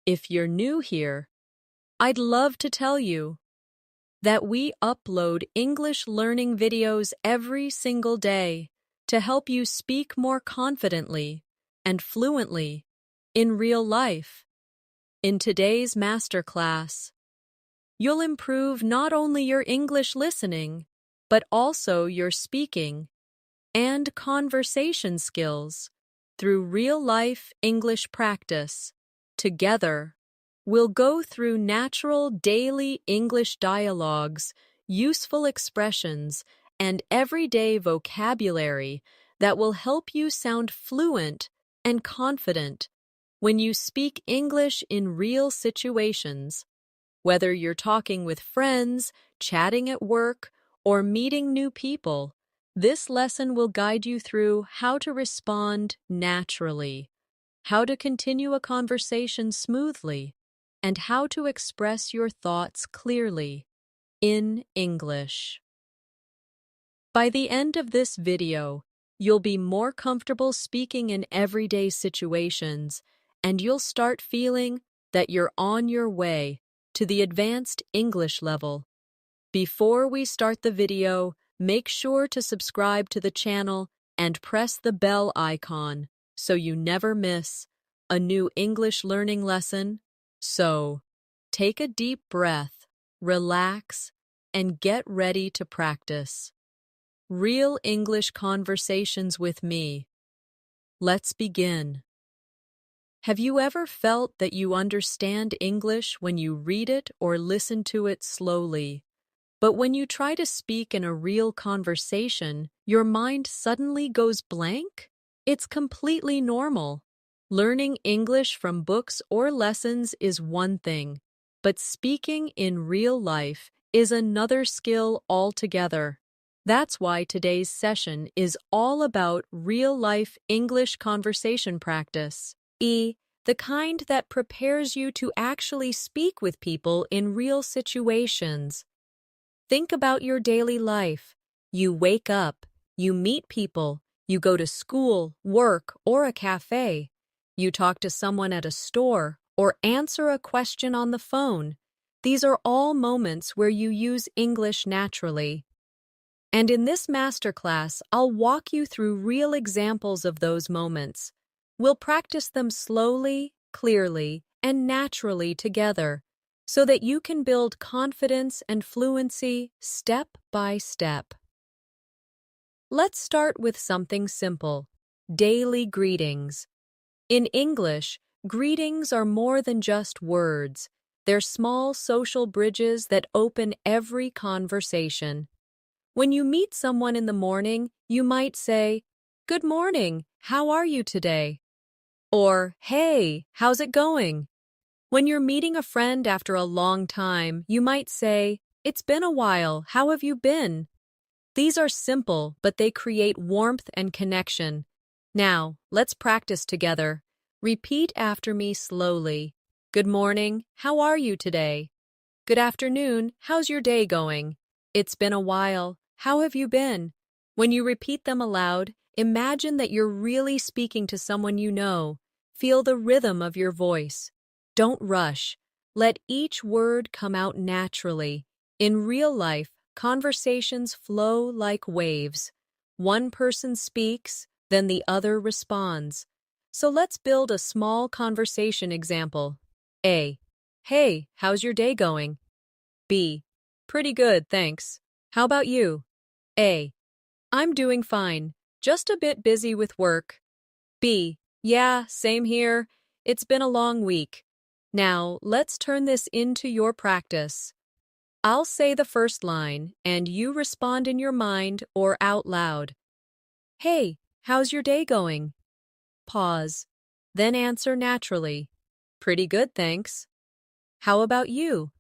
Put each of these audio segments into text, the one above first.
If you're new here, I'd love to tell you that we upload English learning videos every single day to help you speak more confidently and fluently in real life. In today's masterclass, you'll improve not only your English listening, but also your speaking and conversation skills through real-life English practice. Together, we'll go through natural daily English dialogues, useful expressions, and everyday vocabulary that will help you sound fluent and confident when you speak English in real situations. Whether you're talking with friends, chatting at work, or meeting new people, this lesson will guide you through how to respond naturally, how to continue a conversation smoothly, and how to express your thoughts clearly in English. By the end of this video, you'll be more comfortable speaking in everyday situations, and you'll start feeling that you're on your way to the advanced English level. Before we start the video, make sure to subscribe to the channel and press the bell icon so you never miss a new English learning lesson. So, take a deep breath, relax, and get ready to practice real English conversations with me. Let's begin. Have you ever felt that you understand English when you read it or listen to it slowly? But when you try to speak in a real conversation, your mind suddenly goes blank? It's completely normal. Learning English from books or lessons is one thing, but speaking in real life is another skill altogether. That's why today's session is all about real-life English conversation practice. The kind that prepares you to actually speak with people in real situations. Think about your daily life. You wake up, you meet people, you go to school, work, or a cafe. You talk to someone at a store or answer a question on the phone. These are all moments where you use English naturally. And in this masterclass, I'll walk you through real examples of those moments. We'll practice them slowly, clearly, and naturally together, so that you can build confidence and fluency step by step. Let's start with something simple: daily greetings. In English, greetings are more than just words. They're small social bridges that open every conversation. When you meet someone in the morning, you might say, "Good morning, how are you today?" Or, "Hey, how's it going?" When you're meeting a friend after a long time, you might say, "It's been a while, how have you been?" These are simple, but they create warmth and connection. Now, let's practice together. Repeat after me slowly. Good morning, how are you today? Good afternoon, how's your day going? It's been a while, how have you been? When you repeat them aloud, imagine that you're really speaking to someone you know. Feel the rhythm of your voice. Don't rush. Let each word come out naturally. In real life, conversations flow like waves. One person speaks, then the other responds. So let's build a small conversation example. A. Hey, how's your day going? B. Pretty good, thanks. How about you? A. I'm doing fine, just a bit busy with work. B. Yeah, same here. It's been a long week. Now, let's turn this into your practice. I'll say the first line, and you respond in your mind or out loud. Hey, how's your day going? Pause. Then answer naturally. Pretty good, thanks. How about you?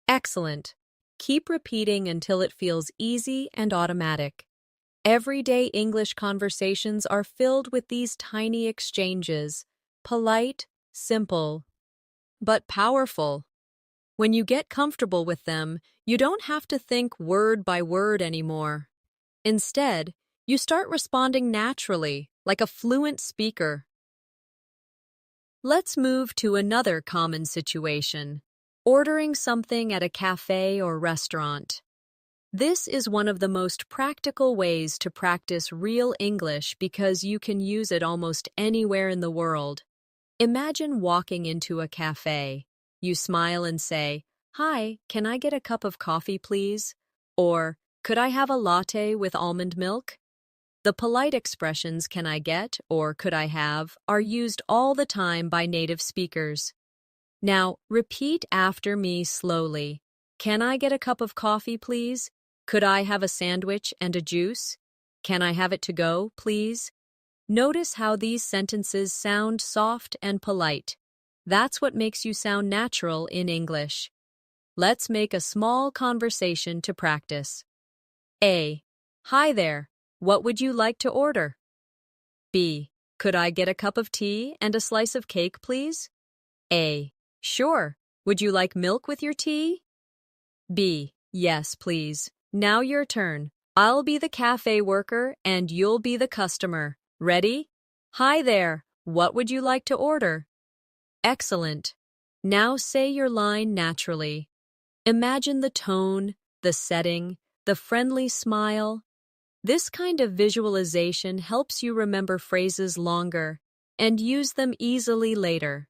Excellent. Keep repeating until it feels easy and automatic. Everyday English conversations are filled with these tiny exchanges, polite, simple, but powerful. When you get comfortable with them, you don't have to think word by word anymore. Instead, you start responding naturally, like a fluent speaker. Let's move to another common situation: ordering something at a cafe or restaurant. This is one of the most practical ways to practice real English because you can use it almost anywhere in the world. Imagine walking into a cafe. You smile and say, "Hi, can I get a cup of coffee, please?" Or, "Could I have a latte with almond milk?" The polite expressions "can I get" or "could I have" are used all the time by native speakers. Now, repeat after me slowly. Can I get a cup of coffee, please? Could I have a sandwich and a juice? Can I have it to go, please? Notice how these sentences sound soft and polite. That's what makes you sound natural in English. Let's make a small conversation to practice. A. Hi there. What would you like to order? B. Could I get a cup of tea and a slice of cake, please? A. Sure. Would you like milk with your tea? B. Yes, please. Now your turn. I'll be the cafe worker and you'll be the customer. Ready? Hi there. What would you like to order? Excellent. Now say your line naturally. Imagine the tone, the setting, the friendly smile. This kind of visualization helps you remember phrases longer and use them easily later.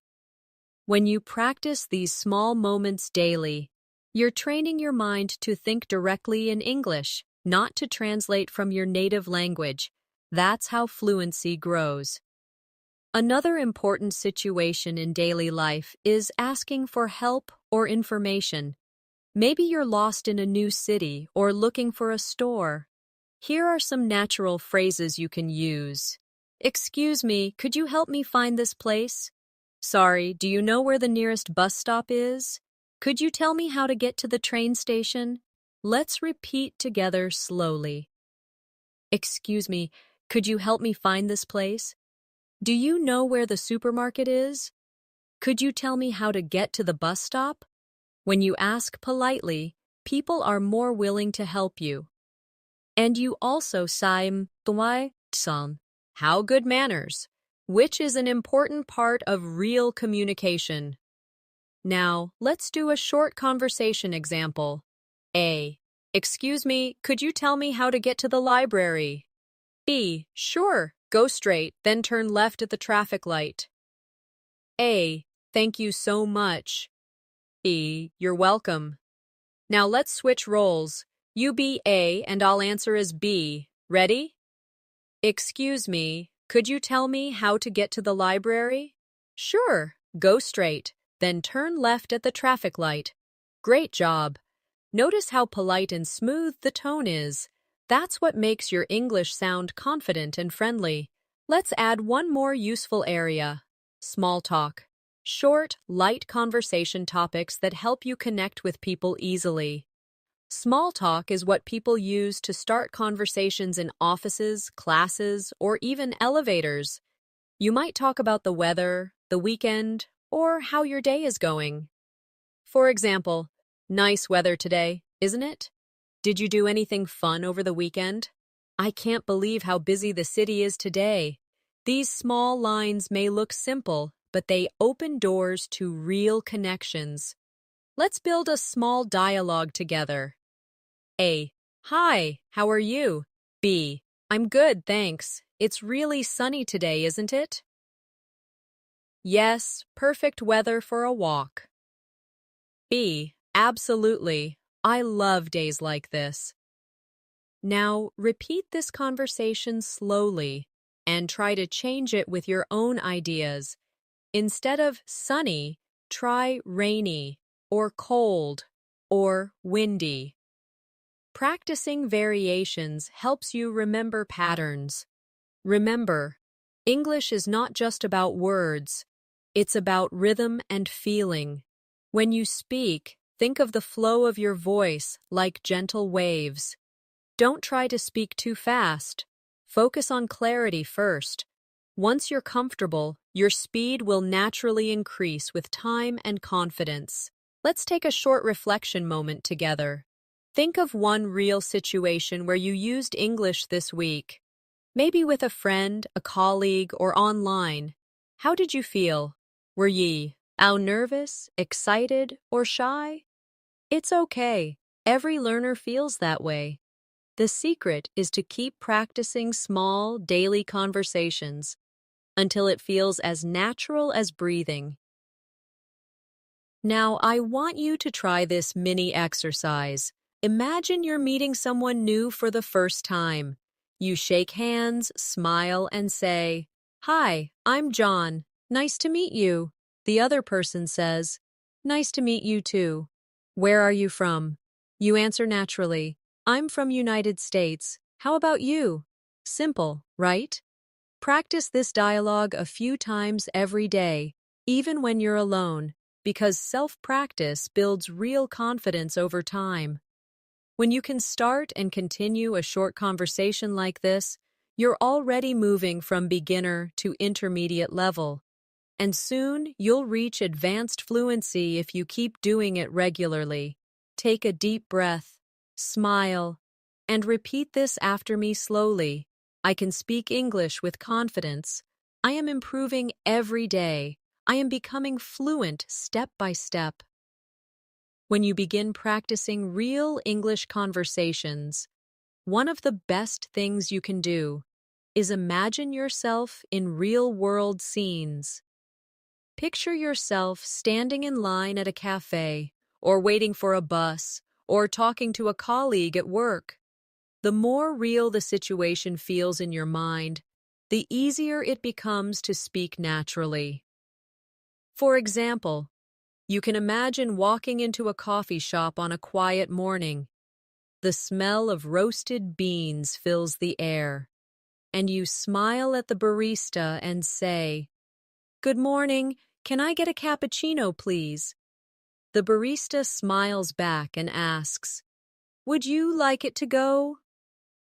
When you practice these small moments daily, you're training your mind to think directly in English, not to translate from your native language. That's how fluency grows. Another important situation in daily life is asking for help or information. Maybe you're lost in a new city or looking for a store. Here are some natural phrases you can use. Excuse me, could you help me find this place? Sorry, do you know where the nearest bus stop is? Could you tell me how to get to the train station? Let's repeat together slowly. Excuse me, could you help me find this place? Do you know where the supermarket is? Could you tell me how to get to the bus stop? When you ask politely, people are more willing to help you. And you also saim tuai how good manners, which is an important part of real communication. Now, let's do a short conversation example. A. Excuse me, could you tell me how to get to the library? B. Sure, go straight, then turn left at the traffic light. A. Thank you so much. B. You're welcome. Now let's switch roles. You be A and I'll answer as B. Ready? Excuse me, could you tell me how to get to the library? Sure, go straight, then turn left at the traffic light. Great job. Notice how polite and smooth the tone is. That's what makes your English sound confident and friendly. Let's add one more useful area: small talk. Short, light conversation topics that help you connect with people easily. Small talk is what people use to start conversations in offices, classes, or even elevators. You might talk about the weather, the weekend, or how your day is going. For example, nice weather today, isn't it? Did you do anything fun over the weekend? I can't believe how busy the city is today. These small lines may look simple, but they open doors to real connections. Let's build a small dialogue together. A. Hi, how are you? B. I'm good, thanks. It's really sunny today, isn't it? Yes, perfect weather for a walk. B. Absolutely. I love days like this. Now, repeat this conversation slowly and try to change it with your own ideas. Instead of sunny, try rainy, or cold, or windy. Practicing variations helps you remember patterns. Remember, English is not just about words. It's about rhythm and feeling. When you speak, think of the flow of your voice like gentle waves. Don't try to speak too fast. Focus on clarity first. Once you're comfortable, your speed will naturally increase with time and confidence. Let's take a short reflection moment together. Think of one real situation where you used English this week. Maybe with a friend, a colleague, or online. How did you feel? Were ye nervous, excited, or shy? It's okay. Every learner feels that way. The secret is to keep practicing small, daily conversations until it feels as natural as breathing. Now, I want you to try this mini exercise. Imagine you're meeting someone new for the first time. You shake hands, smile, and say, "Hi, I'm John. Nice to meet you." The other person says, "Nice to meet you too." "Where are you from?" You answer naturally, "I'm from United States. How about you?" Simple, right? Practice this dialogue a few times every day, even when you're alone, because self-practice builds real confidence over time. When you can start and continue a short conversation like this, you're already moving from beginner to intermediate level. And soon, you'll reach advanced fluency if you keep doing it regularly. Take a deep breath, smile, and repeat this after me slowly. I can speak English with confidence. I am improving every day. I am becoming fluent step by step. When you begin practicing real English conversations, one of the best things you can do is imagine yourself in real-world scenes. Picture yourself standing in line at a cafe, or waiting for a bus, or talking to a colleague at work. The more real the situation feels in your mind, the easier it becomes to speak naturally. For example, you can imagine walking into a coffee shop on a quiet morning. The smell of roasted beans fills the air, and you smile at the barista and say, "Good morning, can I get a cappuccino, please?" The barista smiles back and asks, "Would you like it to go?"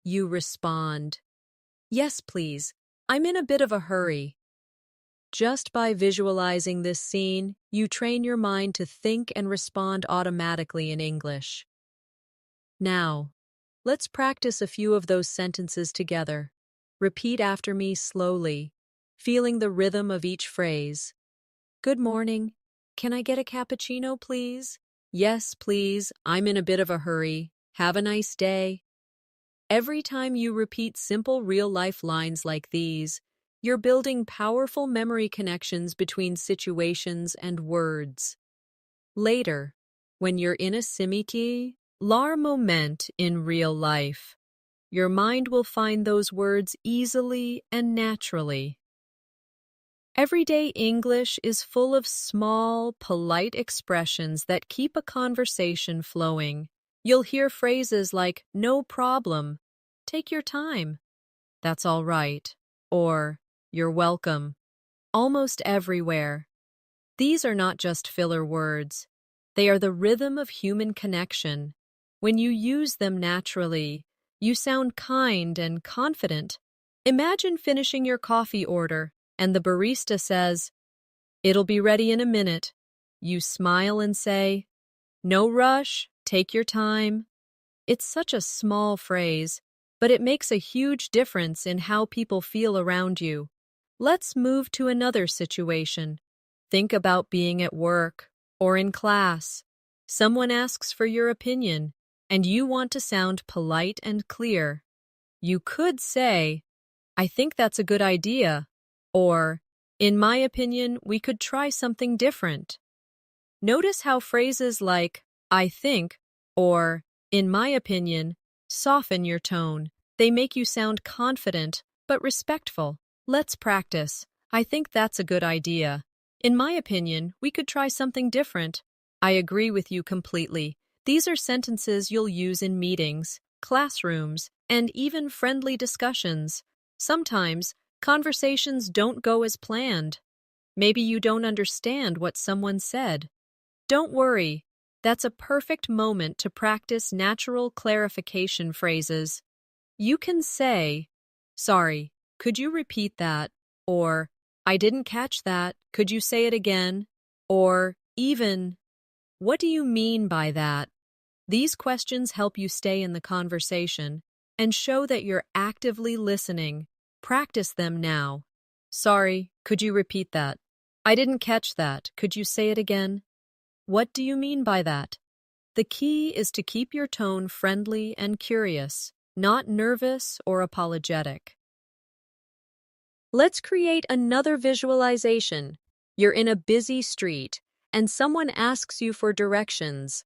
You respond, "Yes, please. I'm in a bit of a hurry." Just by visualizing this scene, you train your mind to think and respond automatically in English. Now, let's practice a few of those sentences together. Repeat after me slowly, feeling the rhythm of each phrase. "Good morning. Can I get a cappuccino, please?" "Yes, please. I'm in a bit of a hurry. Have a nice day." Every time you repeat simple real-life lines like these, you're building powerful memory connections between situations and words. Later, when you're in a similar moment in real life, your mind will find those words easily and naturally. Everyday English is full of small, polite expressions that keep a conversation flowing. You'll hear phrases like, "No problem," "Take your time," "That's all right," or "You're welcome," almost everywhere. These are not just filler words. They are the rhythm of human connection. When you use them naturally, you sound kind and confident. Imagine finishing your coffee order, and the barista says, "It'll be ready in a minute." You smile and say, "No rush, take your time." It's such a small phrase, but it makes a huge difference in how people feel around you. Let's move to another situation. Think about being at work or in class. Someone asks for your opinion, and you want to sound polite and clear. You could say, "I think that's a good idea," or, "In my opinion, we could try something different." Notice how phrases like, "I think," or, "In my opinion," soften your tone. They make you sound confident, but respectful. Let's practice. "I think that's a good idea." "In my opinion, we could try something different." "I agree with you completely." These are sentences you'll use in meetings, classrooms, and even friendly discussions. Sometimes, conversations don't go as planned. Maybe you don't understand what someone said. Don't worry. That's a perfect moment to practice natural clarification phrases. You can say, "Sorry, could you repeat that?" Or, "I didn't catch that. Could you say it again?" Or, even, "What do you mean by that?" These questions help you stay in the conversation and show that you're actively listening. Practice them now. "Sorry, could you repeat that?" I didn't catch that. Could you say it again? What do you mean by that? The key is to keep your tone friendly and curious, not nervous or apologetic. Let's create another visualization. You're in a busy street, and someone asks you for directions.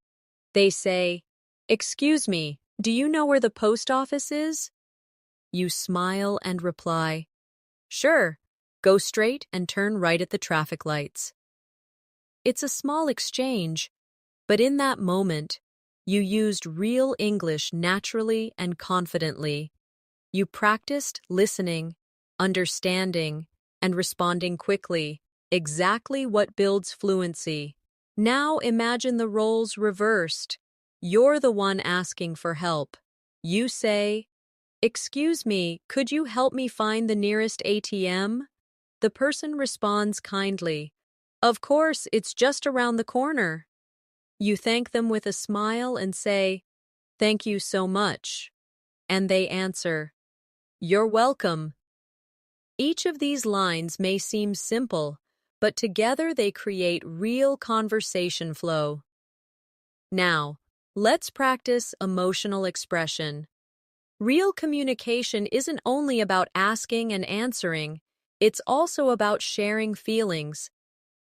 They say, "Excuse me, do you know where the post office is?" You smile and reply, "Sure, go straight and turn right at the traffic lights." It's a small exchange, but in that moment, you used real English naturally and confidently. You practiced listening, understanding, and responding quickly, exactly what builds fluency. Now imagine the roles reversed. You're the one asking for help. You say, "Excuse me, could you help me find the nearest ATM?" The person responds kindly, "Of course, it's just around the corner." You thank them with a smile and say, "Thank you so much." And they answer, "You're welcome." Each of these lines may seem simple, but together they create real conversation flow. Now, let's practice emotional expression. Real communication isn't only about asking and answering, it's also about sharing feelings.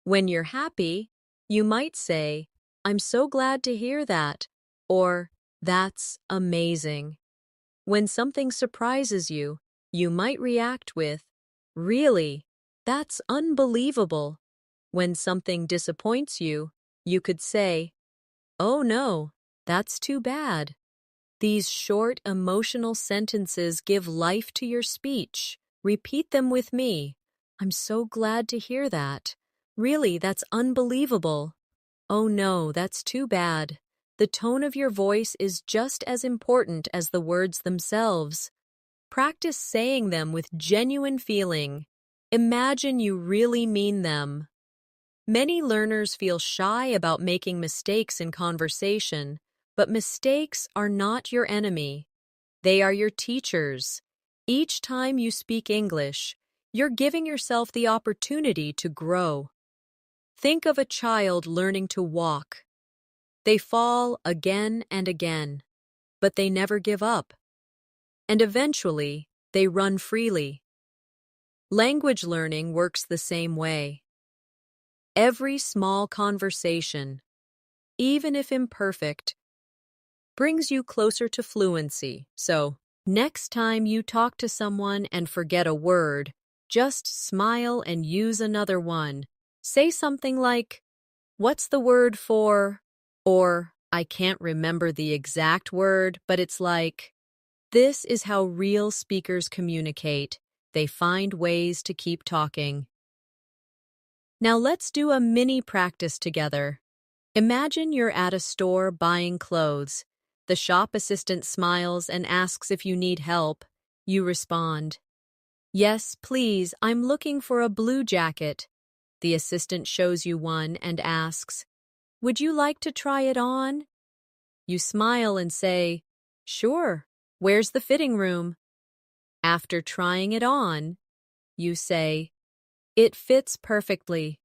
When you're happy, you might say, "I'm so glad to hear that," or "That's amazing." When something surprises you, you might react with, "Really? That's unbelievable." When something disappoints you, you could say, "Oh no, that's too bad." These short, emotional sentences give life to your speech. Repeat them with me. "I'm so glad to hear that." "Really, that's unbelievable." "Oh no, that's too bad." The tone of your voice is just as important as the words themselves. Practice saying them with genuine feeling. Imagine you really mean them. Many learners feel shy about making mistakes in conversation, but mistakes are not your enemy. They are your teachers. Each time you speak English, you're giving yourself the opportunity to grow. Think of a child learning to walk. They fall again and again, but they never give up. And eventually, they run freely. Language learning works the same way. Every small conversation, even if imperfect, brings you closer to fluency. So, next time you talk to someone and forget a word, just smile and use another one. Say something like, "What's the word for?" Or, "I can't remember the exact word, but it's like." This is how real speakers communicate. They find ways to keep talking. Now let's do a mini practice together. Imagine you're at a store buying clothes. The shop assistant smiles and asks if you need help. You respond, "Yes, please, I'm looking for a blue jacket." The assistant shows you one and asks, "Would you like to try it on?" You smile and say, "Sure. Where's the fitting room?" After trying it on, you say, "It fits perfectly.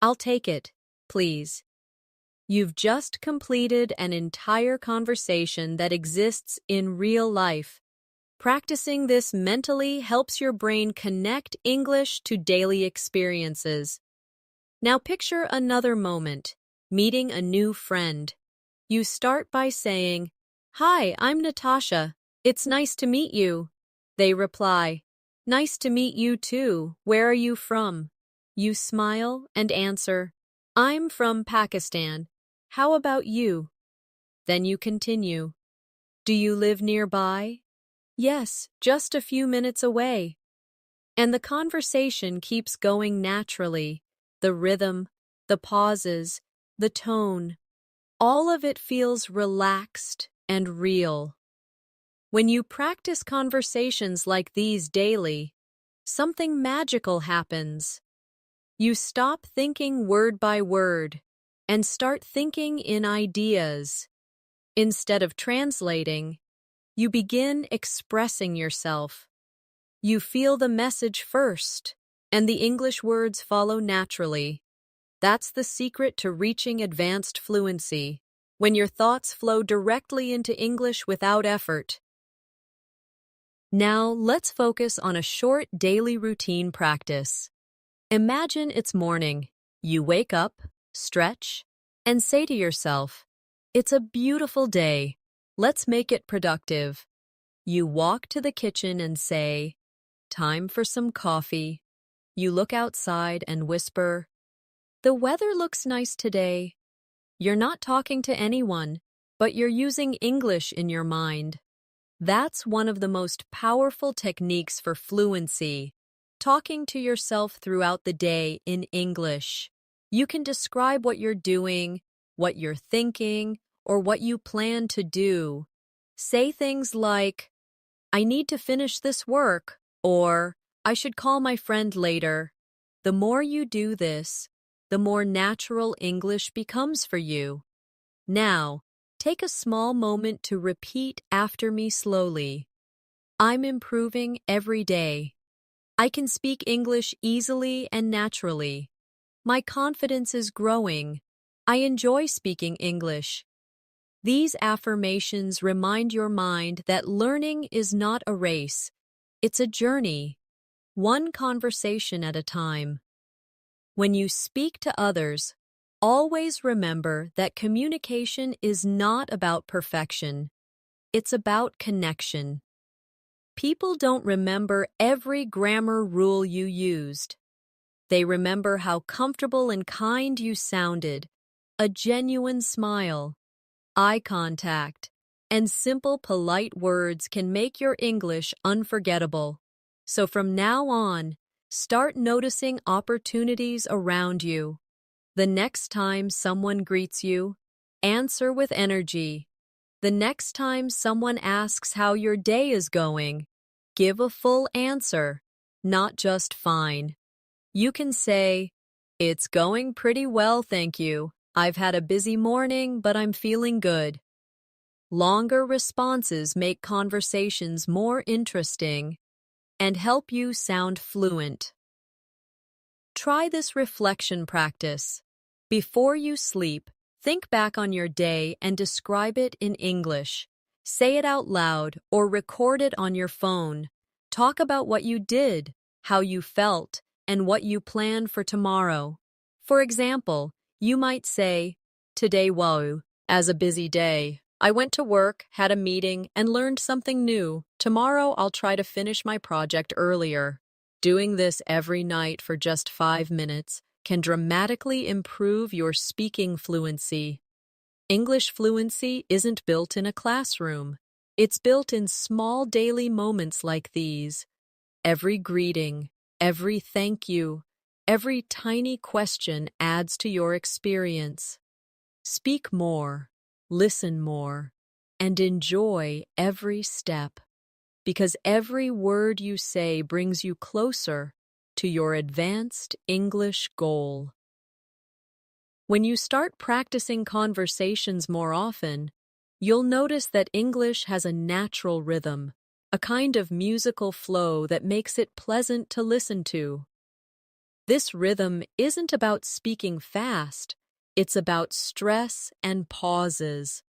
I'll take it, please." You've just completed an entire conversation that exists in real life. Practicing this mentally helps your brain connect English to daily experiences. Now picture another moment, meeting a new friend. You start by saying, "Hi, I'm Natasha. It's nice to meet you." They reply, "Nice to meet you too. Where are you from?" You smile and answer, "I'm from Pakistan. How about you?" Then you continue, "Do you live nearby?" "Yes, just a few minutes away." And the conversation keeps going naturally. The rhythm, the pauses, the tone, all of it feels relaxed and real. When you practice conversations like these daily, something magical happens. You stop thinking word by word and start thinking in ideas. Instead of translating, you begin expressing yourself. You feel the message first. and the English words follow naturally. That's the secret to reaching advanced fluency, when your thoughts flow directly into English without effort. Now, let's focus on a short daily routine practice. Imagine it's morning. You wake up, stretch, and say to yourself, "It's a beautiful day. Let's make it productive." You walk to the kitchen and say, "Time for some coffee." You look outside and whisper, "The weather looks nice today." You're not talking to anyone, but you're using English in your mind. That's one of the most powerful techniques for fluency, talking to yourself throughout the day in English. You can describe what you're doing, what you're thinking, or what you plan to do. Say things like, "I need to finish this work," or "I should call my friend later." The more you do this, the more natural English becomes for you. Now, take a small moment to repeat after me slowly. I'm improving every day. I can speak English easily and naturally. My confidence is growing. I enjoy speaking English. These affirmations remind your mind that learning is not a race. It's a journey, one conversation at a time. When you speak to others, always remember that communication is not about perfection. It's about connection. People don't remember every grammar rule you used. They remember how comfortable and kind you sounded, a genuine smile, eye contact, and simple, polite words can make your English unforgettable. So from now on, start noticing opportunities around you. The next time someone greets you, answer with energy. The next time someone asks how your day is going, give a full answer, not just fine. You can say, "It's going pretty well, thank you. I've had a busy morning, but I'm feeling good." Longer responses make conversations more interesting and help you sound fluent. Try this reflection practice. Before you sleep, think back on your day and describe it in English. Say it out loud or record it on your phone. Talk about what you did, how you felt, and what you plan for tomorrow. For example, you might say, "Today wow, as a busy day. I went to work, had a meeting, and learned something new. Tomorrow I'll try to finish my project earlier." Doing this every night for just 5 minutes can dramatically improve your speaking fluency. English fluency isn't built in a classroom. It's built in small daily moments like these. Every greeting, every thank you, every tiny question adds to your experience. Speak more, listen more, and enjoy every step, because every word you say brings you closer to your advanced English goal. When you start practicing conversations more often, you'll notice that English has a natural rhythm, a kind of musical flow that makes it pleasant to listen to. This rhythm isn't about speaking fast, it's about stress and pauses.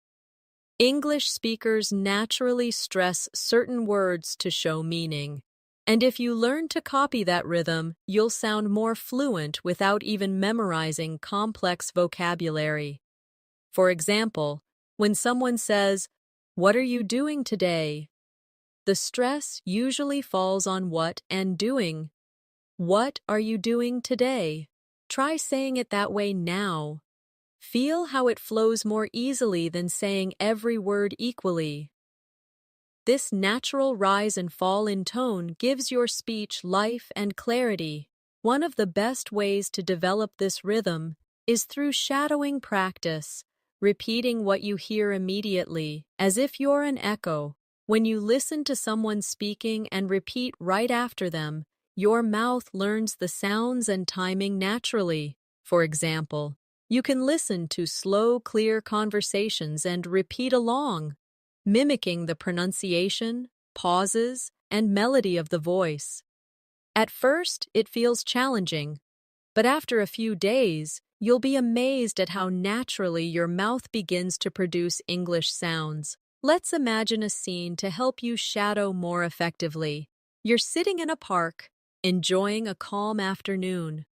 English speakers naturally stress certain words to show meaning, and if you learn to copy that rhythm, you'll sound more fluent without even memorizing complex vocabulary. For example, when someone says, "What are you doing today?" the stress usually falls on what and doing. What are you doing today? Try saying it that way now. Feel how it flows more easily than saying every word equally. This natural rise and fall in tone gives your speech life and clarity. One of the best ways to develop this rhythm is through shadowing practice, repeating what you hear immediately, as if you're an echo. When you listen to someone speaking and repeat right after them, your mouth learns the sounds and timing naturally. For example, you can listen to slow, clear conversations and repeat along, mimicking the pronunciation, pauses, and melody of the voice. At first, it feels challenging, but after a few days, you'll be amazed at how naturally your mouth begins to produce English sounds. Let's imagine a scene to help you shadow more effectively. You're sitting in a park, enjoying a calm afternoon.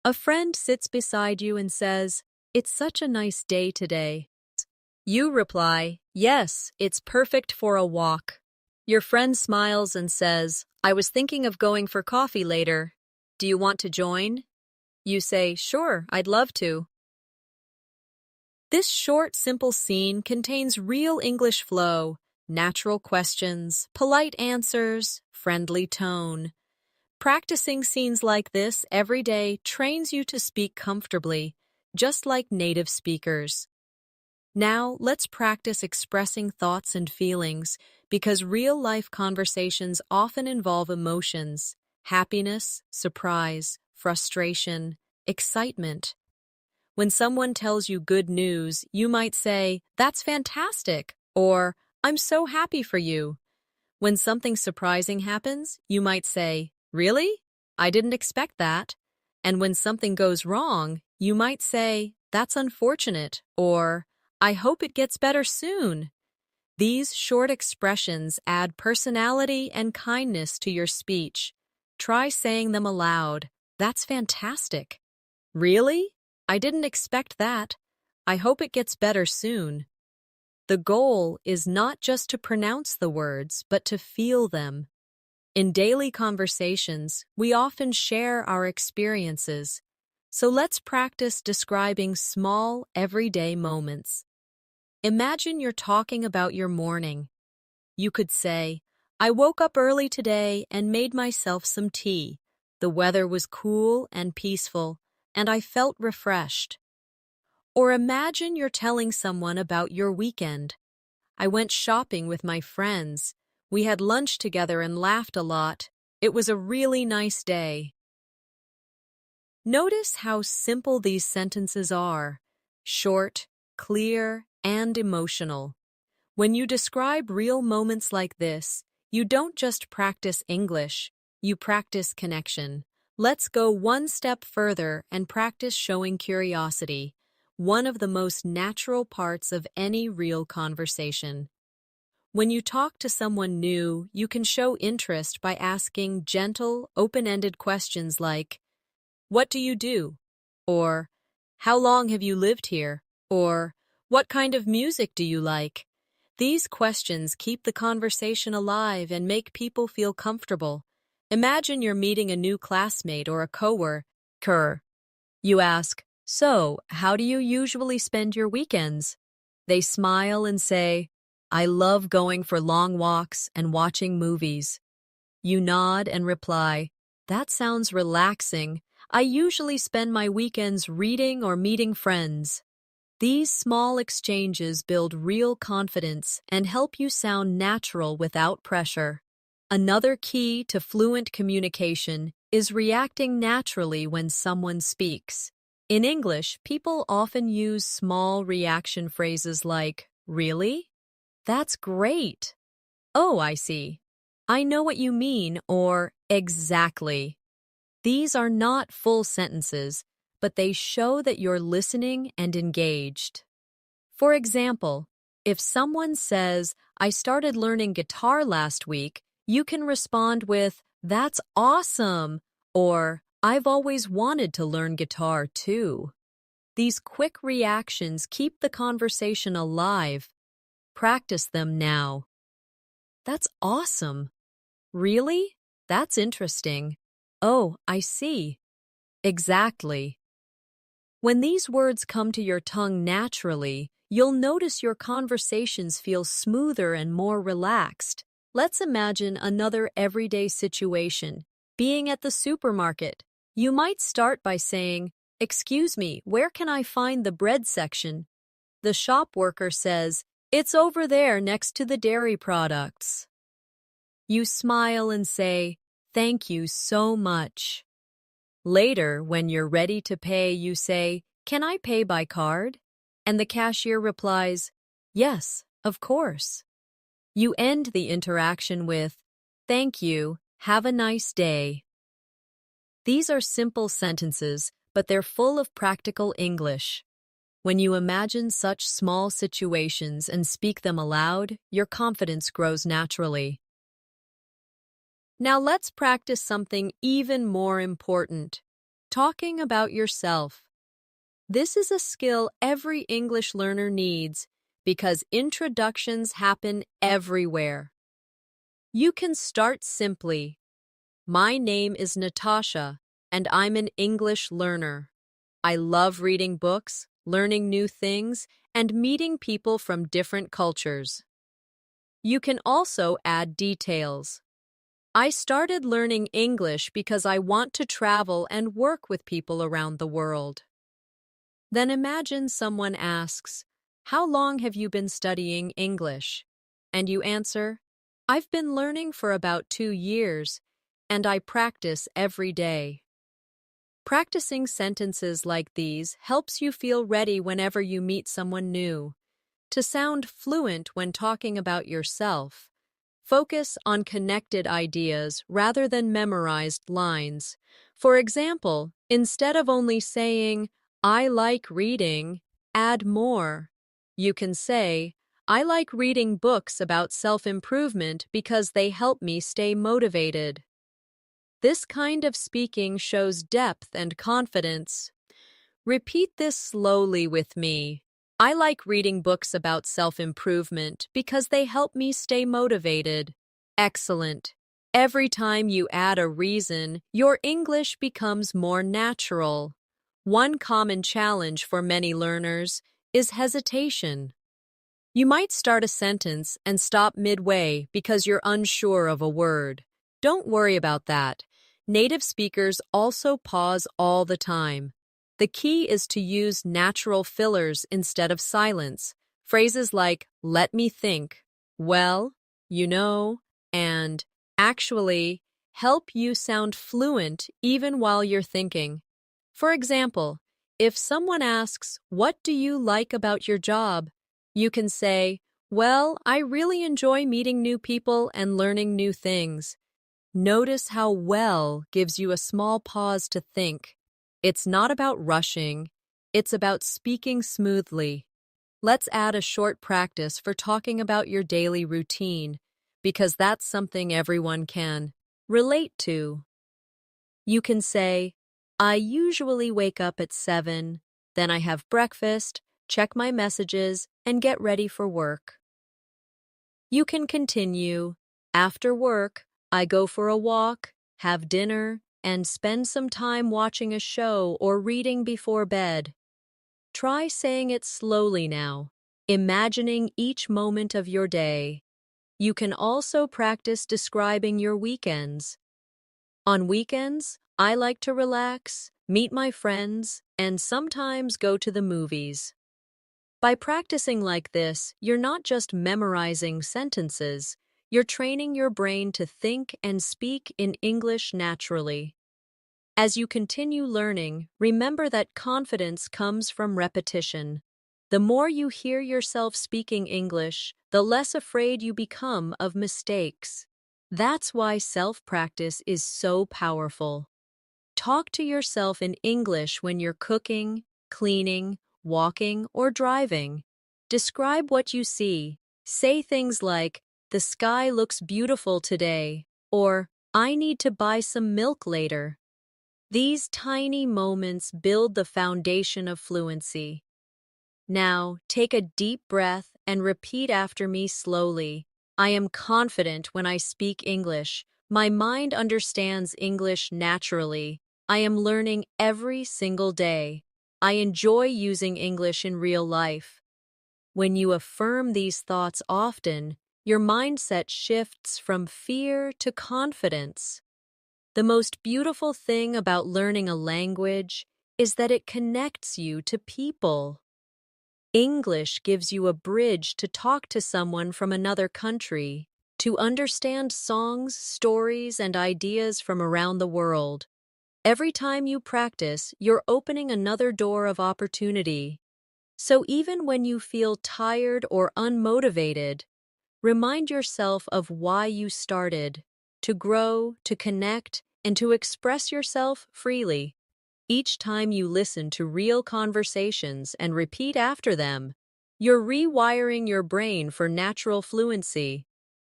A friend sits beside you and says, "It's such a nice day today." You reply, "Yes, it's perfect for a walk." Your friend smiles and says, "I was thinking of going for coffee later. Do you want to join?" You say, "Sure, I'd love to." This short, simple scene contains real English flow, natural questions, polite answers, friendly tone. Practicing scenes like this every day trains you to speak comfortably, just like native speakers. Now, let's practice expressing thoughts and feelings because real-life conversations often involve emotions, happiness, surprise, frustration, excitement. When someone tells you good news, you might say, "That's fantastic," or "I'm so happy for you." When something surprising happens, you might say, "Really? I didn't expect that." And when something goes wrong, you might say, "That's unfortunate," or "I hope it gets better soon." These short expressions add personality and kindness to your speech. Try saying them aloud. "That's fantastic." "Really? I didn't expect that. I hope it gets better soon." The goal is not just to pronounce the words, but to feel them. In daily conversations, we often share our experiences. So let's practice describing small, everyday moments. Imagine you're talking about your morning. You could say, "I woke up early today and made myself some tea. The weather was cool and peaceful, and I felt refreshed." Or imagine you're telling someone about your weekend. "I went shopping with my friends. We had lunch together and laughed a lot. It was a really nice day." Notice how simple these sentences are: short, clear, and emotional. When you describe real moments like this, you don't just practice English, you practice connection. Let's go one step further and practice showing curiosity, one of the most natural parts of any real conversation. When you talk to someone new, you can show interest by asking gentle, open-ended questions like, "What do you do?" Or, "How long have you lived here?" Or, "What kind of music do you like?" These questions keep the conversation alive and make people feel comfortable. Imagine you're meeting a new classmate or a coworker. You ask, "So, how do you usually spend your weekends?" They smile and say, "I love going for long walks and watching movies." You nod and reply, "That sounds relaxing. I usually spend my weekends reading or meeting friends." These small exchanges build real confidence and help you sound natural without pressure. Another key to fluent communication is reacting naturally when someone speaks. In English, people often use small reaction phrases like, "Really? That's great. Oh, I see. I know what you mean," or "Exactly." These are not full sentences, but they show that you're listening and engaged. For example, if someone says, "I started learning guitar last week," you can respond with, "That's awesome," or "I've always wanted to learn guitar too." These quick reactions keep the conversation alive. Practice them now. "That's awesome." "Really? That's interesting." "Oh, I see." "Exactly." When these words come to your tongue naturally, you'll notice your conversations feel smoother and more relaxed. Let's imagine another everyday situation. Being at the supermarket, you might start by saying, "Excuse me, where can I find the bread section?" The shop worker says, "It's over there next to the dairy products." You smile and say, "Thank you so much." Later, when you're ready to pay, you say, "Can I pay by card?" And the cashier replies, "Yes, of course." You end the interaction with, "Thank you, have a nice day." These are simple sentences, but they're full of practical English. When you imagine such small situations and speak them aloud, your confidence grows naturally. Now let's practice something even more important, talking about yourself. This is a skill every English learner needs because introductions happen everywhere. You can start simply. My name is Natasha, and I'm an English learner. I love reading books, learning new things, and meeting people from different cultures. You can also add details. I started learning English because I want to travel and work with people around the world. Then imagine someone asks, "How long have you been studying English?" And you answer, "I've been learning for about 2 years, and I practice every day." Practicing sentences like these helps you feel ready whenever you meet someone new. To sound fluent when talking about yourself, focus on connected ideas rather than memorized lines. For example, instead of only saying, "I like reading," add more. You can say, "I like reading books about self-improvement because they help me stay motivated." This kind of speaking shows depth and confidence. Repeat this slowly with me. I like reading books about self-improvement because they help me stay motivated. Excellent. Every time you add a reason, your English becomes more natural. One common challenge for many learners is hesitation. You might start a sentence and stop midway because you're unsure of a word. Don't worry about that. Native speakers also pause all the time. The key is to use natural fillers instead of silence. Phrases like, "let me think," "well," "you know," and "actually" help you sound fluent even while you're thinking. For example, if someone asks, "What do you like about your job?" you can say, "Well, I really enjoy meeting new people and learning new things." Notice how "well" gives you a small pause to think. It's not about rushing, it's about speaking smoothly. Let's add a short practice for talking about your daily routine, because that's something everyone can relate to. You can say, "I usually wake up at 7, then I have breakfast, check my messages, and get ready for work." You can continue, "After work, I go for a walk, have dinner, and spend some time watching a show or reading before bed." Try saying it slowly now, imagining each moment of your day. You can also practice describing your weekends. On weekends, I like to relax, meet my friends, and sometimes go to the movies. By practicing like this, you're not just memorizing sentences, you're training your brain to think and speak in English naturally. As you continue learning, remember that confidence comes from repetition. The more you hear yourself speaking English, the less afraid you become of mistakes. That's why self-practice is so powerful. Talk to yourself in English when you're cooking, cleaning, walking, or driving. Describe what you see. Say things like, "The sky looks beautiful today," or "I need to buy some milk later." These tiny moments build the foundation of fluency. Now, take a deep breath and repeat after me slowly. I am confident when I speak English. My mind understands English naturally. I am learning every single day. I enjoy using English in real life. When you affirm these thoughts often, your mindset shifts from fear to confidence. The most beautiful thing about learning a language is that it connects you to people. English gives you a bridge to talk to someone from another country, to understand songs, stories, and ideas from around the world. Every time you practice, you're opening another door of opportunity. So even when you feel tired or unmotivated, remind yourself of why you started: to grow, to connect, and to express yourself freely. Each time you listen to real conversations and repeat after them, you're rewiring your brain for natural fluency.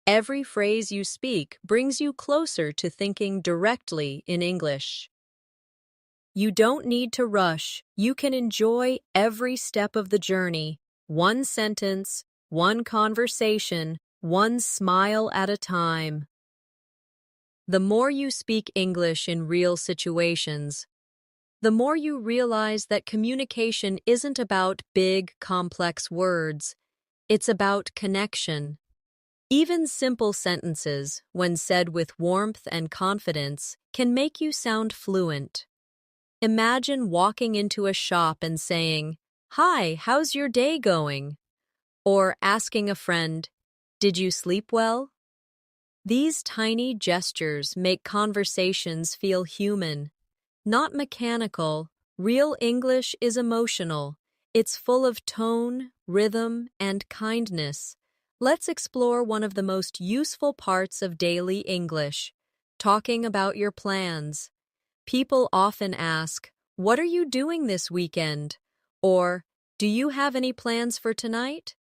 Every phrase you speak brings you closer to thinking directly in English. You don't need to rush. You can enjoy every step of the journey, one sentence, one conversation, one smile at a time. The more you speak English in real situations, the more you realize that communication isn't about big, complex words. It's about connection. Even simple sentences, when said with warmth and confidence, can make you sound fluent. Imagine walking into a shop and saying, "Hi, how's your day going?" Or asking a friend, "Did you sleep well?" These tiny gestures make conversations feel human, not mechanical. Real English is emotional. It's full of tone, rhythm, and kindness. Let's explore one of the most useful parts of daily English, talking about your plans. People often ask, "What are you doing this weekend?" Or, "Do you have any plans for tonight?"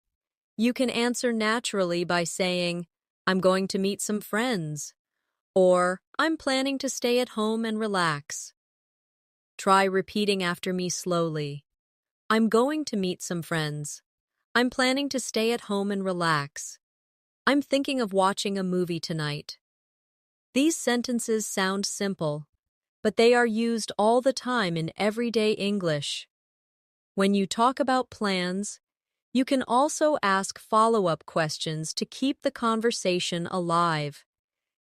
You can answer naturally by saying, "I'm going to meet some friends," or "I'm planning to stay at home and relax." Try repeating after me slowly. I'm going to meet some friends. I'm planning to stay at home and relax. I'm thinking of watching a movie tonight. These sentences sound simple, but they are used all the time in everyday English. When you talk about plans, you can also ask follow-up questions to keep the conversation alive.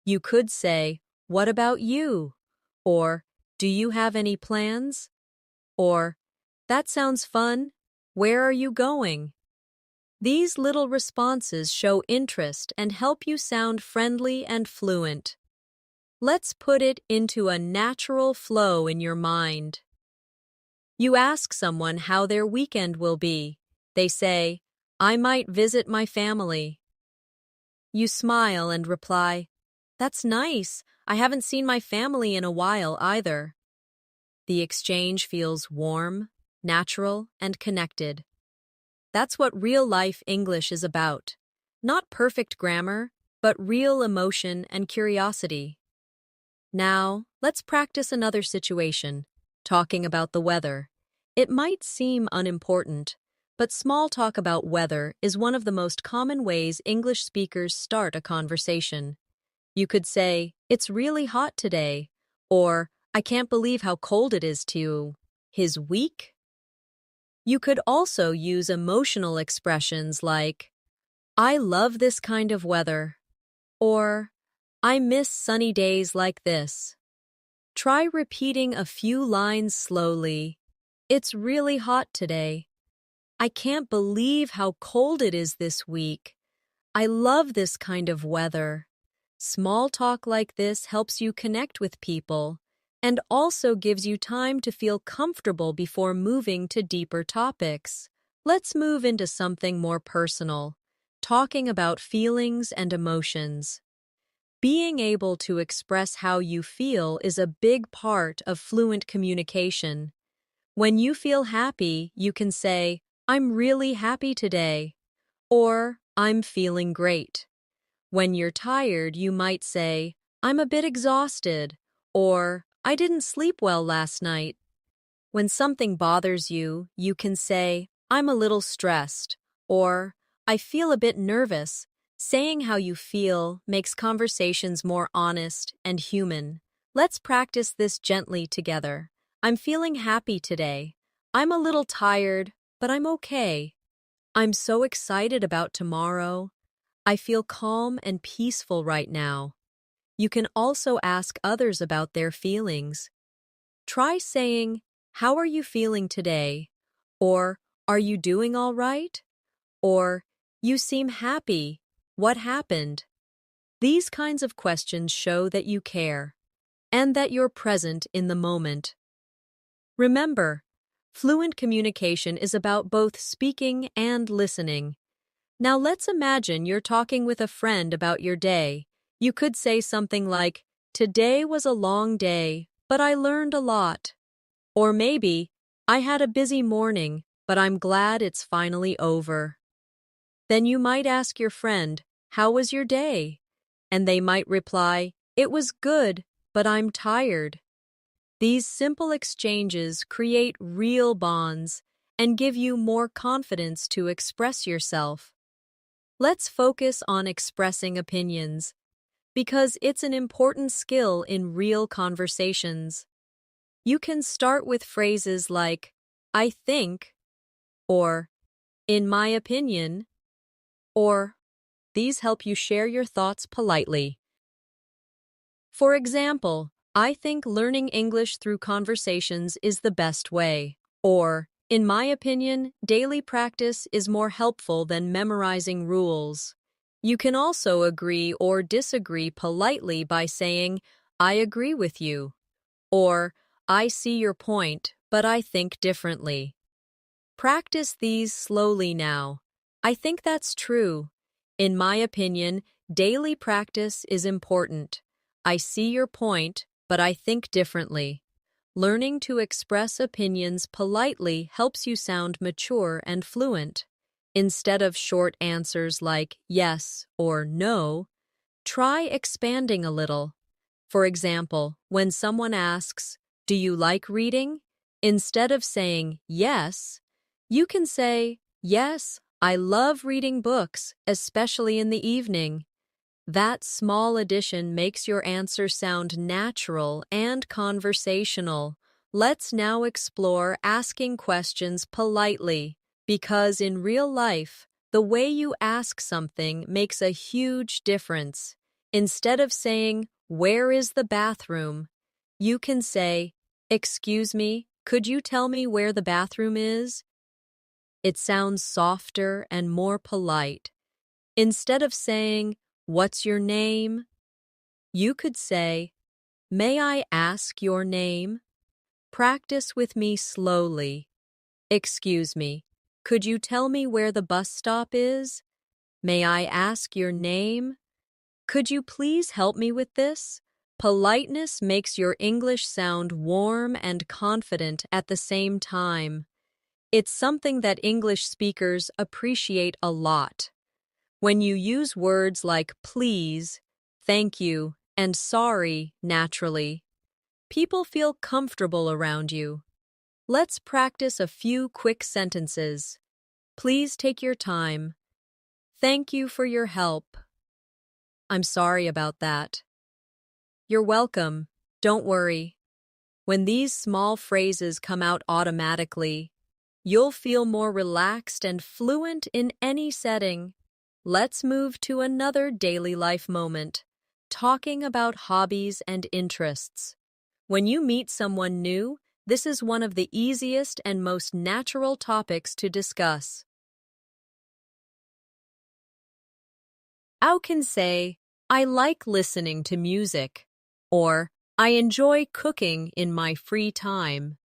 You could say, "What about you?" Or, "Do you have any plans?" Or, "That sounds fun. Where are you going?" These little responses show interest and help you sound friendly and fluent. Let's put it into a natural flow in your mind. You ask someone how their weekend will be. They say, "I might visit my family." You smile and reply, "That's nice. I haven't seen my family in a while either." The exchange feels warm, natural, and connected. That's what real-life English is about. Not perfect grammar, but real emotion and curiosity. Now, let's practice another situation, talking about the weather. It might seem unimportant, but small talk about weather is one of the most common ways English speakers start a conversation. You could say, "It's really hot today," or "I can't believe how cold it is to his week." You could also use emotional expressions like, "I love this kind of weather," or "I miss sunny days like this." Try repeating a few lines slowly. "It's really hot today." "I can't believe how cold it is this week." "I love this kind of weather." Small talk like this helps you connect with people and also gives you time to feel comfortable before moving to deeper topics. Let's move into something more personal, talking about feelings and emotions. Being able to express how you feel is a big part of fluent communication. When you feel happy, you can say, "I'm really happy today," or "I'm feeling great." When you're tired, you might say, "I'm a bit exhausted," or "I didn't sleep well last night." When something bothers you, you can say, "I'm a little stressed," or "I feel a bit nervous." Saying how you feel makes conversations more honest and human. Let's practice this gently together. "I'm feeling happy today." "I'm a little tired, but I'm okay." "I'm so excited about tomorrow." "I feel calm and peaceful right now." You can also ask others about their feelings. Try saying, "How are you feeling today?" Or, "Are you doing all right?" Or, "You seem happy. What happened?" These kinds of questions show that you care and that you're present in the moment. Remember, fluent communication is about both speaking and listening. Now let's imagine you're talking with a friend about your day. You could say something like, Today was a long day, but I learned a lot. Or maybe, I had a busy morning, but I'm glad it's finally over. Then you might ask your friend, how was your day? And they might reply, it was good, but I'm tired. These simple exchanges create real bonds and give you more confidence to express yourself. Let's focus on expressing opinions, because it's an important skill in real conversations. You can start with phrases like, I think, or in my opinion, or these help you share your thoughts politely. For example, I think learning English through conversations is the best way. Or, in my opinion, daily practice is more helpful than memorizing rules. You can also agree or disagree politely by saying, I agree with you, or I see your point, but I think differently. Practice these slowly now. I think that's true. In my opinion, daily practice is important. I see your point, but I think differently. Learning to express opinions politely helps you sound mature and fluent. Instead of short answers like yes or no, try expanding a little. For example, when someone asks, do you like reading? Instead of saying yes, you can say, yes, I love reading books, especially in the evening. That small addition makes your answer sound natural and conversational. Let's now explore asking questions politely, because in real life, the way you ask something makes a huge difference. Instead of saying, where is the bathroom? You can say, excuse me, could you tell me where the bathroom is? It sounds softer and more polite. Instead of saying, what's your name? You could say, may I ask your name? Practice with me slowly. Excuse me, could you tell me where the bus stop is? May I ask your name? Could you please help me with this? Politeness makes your English sound warm and confident at the same time. It's something that English speakers appreciate a lot. When you use words like please, thank you, and sorry naturally, people feel comfortable around you. Let's practice a few quick sentences. Please take your time. Thank you for your help. I'm sorry about that. You're welcome. Don't worry. When these small phrases come out automatically, you'll feel more relaxed and fluent in any setting. Let's move to another daily life moment, talking about hobbies and interests. When you meet someone new, this is one of the easiest and most natural topics to discuss. You can say, I like listening to music, or I enjoy cooking in my free time.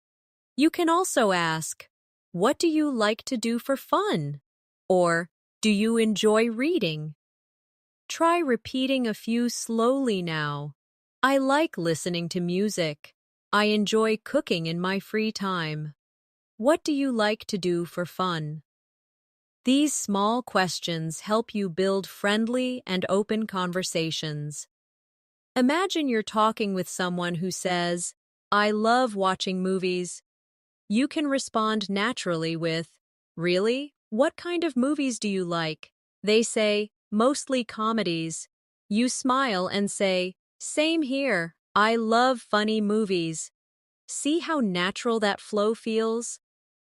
You can also ask, what do you like to do for fun? Or, do you enjoy reading? Try repeating a few slowly now. I like listening to music. I enjoy cooking in my free time. What do you like to do for fun? These small questions help you build friendly and open conversations. Imagine you're talking with someone who says, I love watching movies. You can respond naturally with, really? What kind of movies do you like? They say, mostly comedies. You smile and say, same here. I love funny movies. See how natural that flow feels?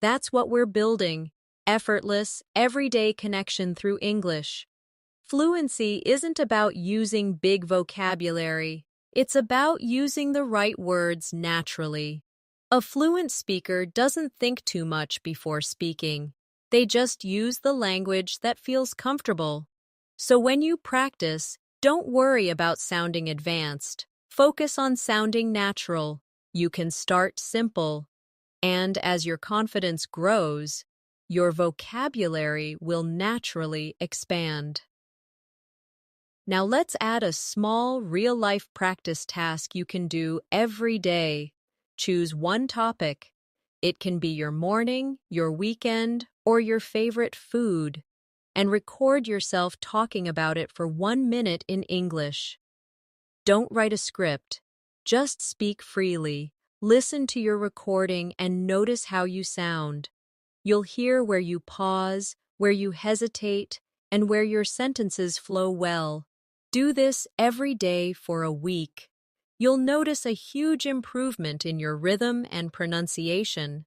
That's what we're building. Effortless, everyday connection through English. Fluency isn't about using big vocabulary. It's about using the right words naturally. A fluent speaker doesn't think too much before speaking. They just use the language that feels comfortable. So when you practice, don't worry about sounding advanced. Focus on sounding natural. You can start simple. And as your confidence grows, your vocabulary will naturally expand. Now let's add a small real-life practice task you can do every day. Choose one topic. It can be your morning, your weekend, or your favorite food, and record yourself talking about it for 1 minute in English. Don't write a script. Just speak freely. Listen to your recording and notice how you sound. You'll hear where you pause, where you hesitate, and where your sentences flow well. Do this every day for a week. You'll notice a huge improvement in your rhythm and pronunciation.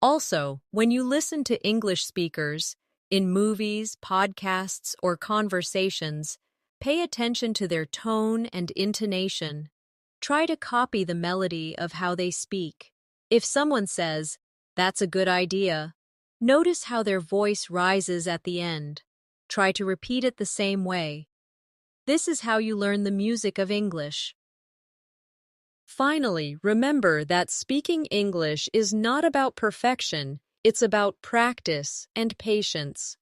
Also, when you listen to English speakers, in movies, podcasts, or conversations, pay attention to their tone and intonation. Try to copy the melody of how they speak. If someone says, "That's a good idea," notice how their voice rises at the end. Try to repeat it the same way. This is how you learn the music of English. Finally, remember that speaking English is not about perfection, it's about practice and patience.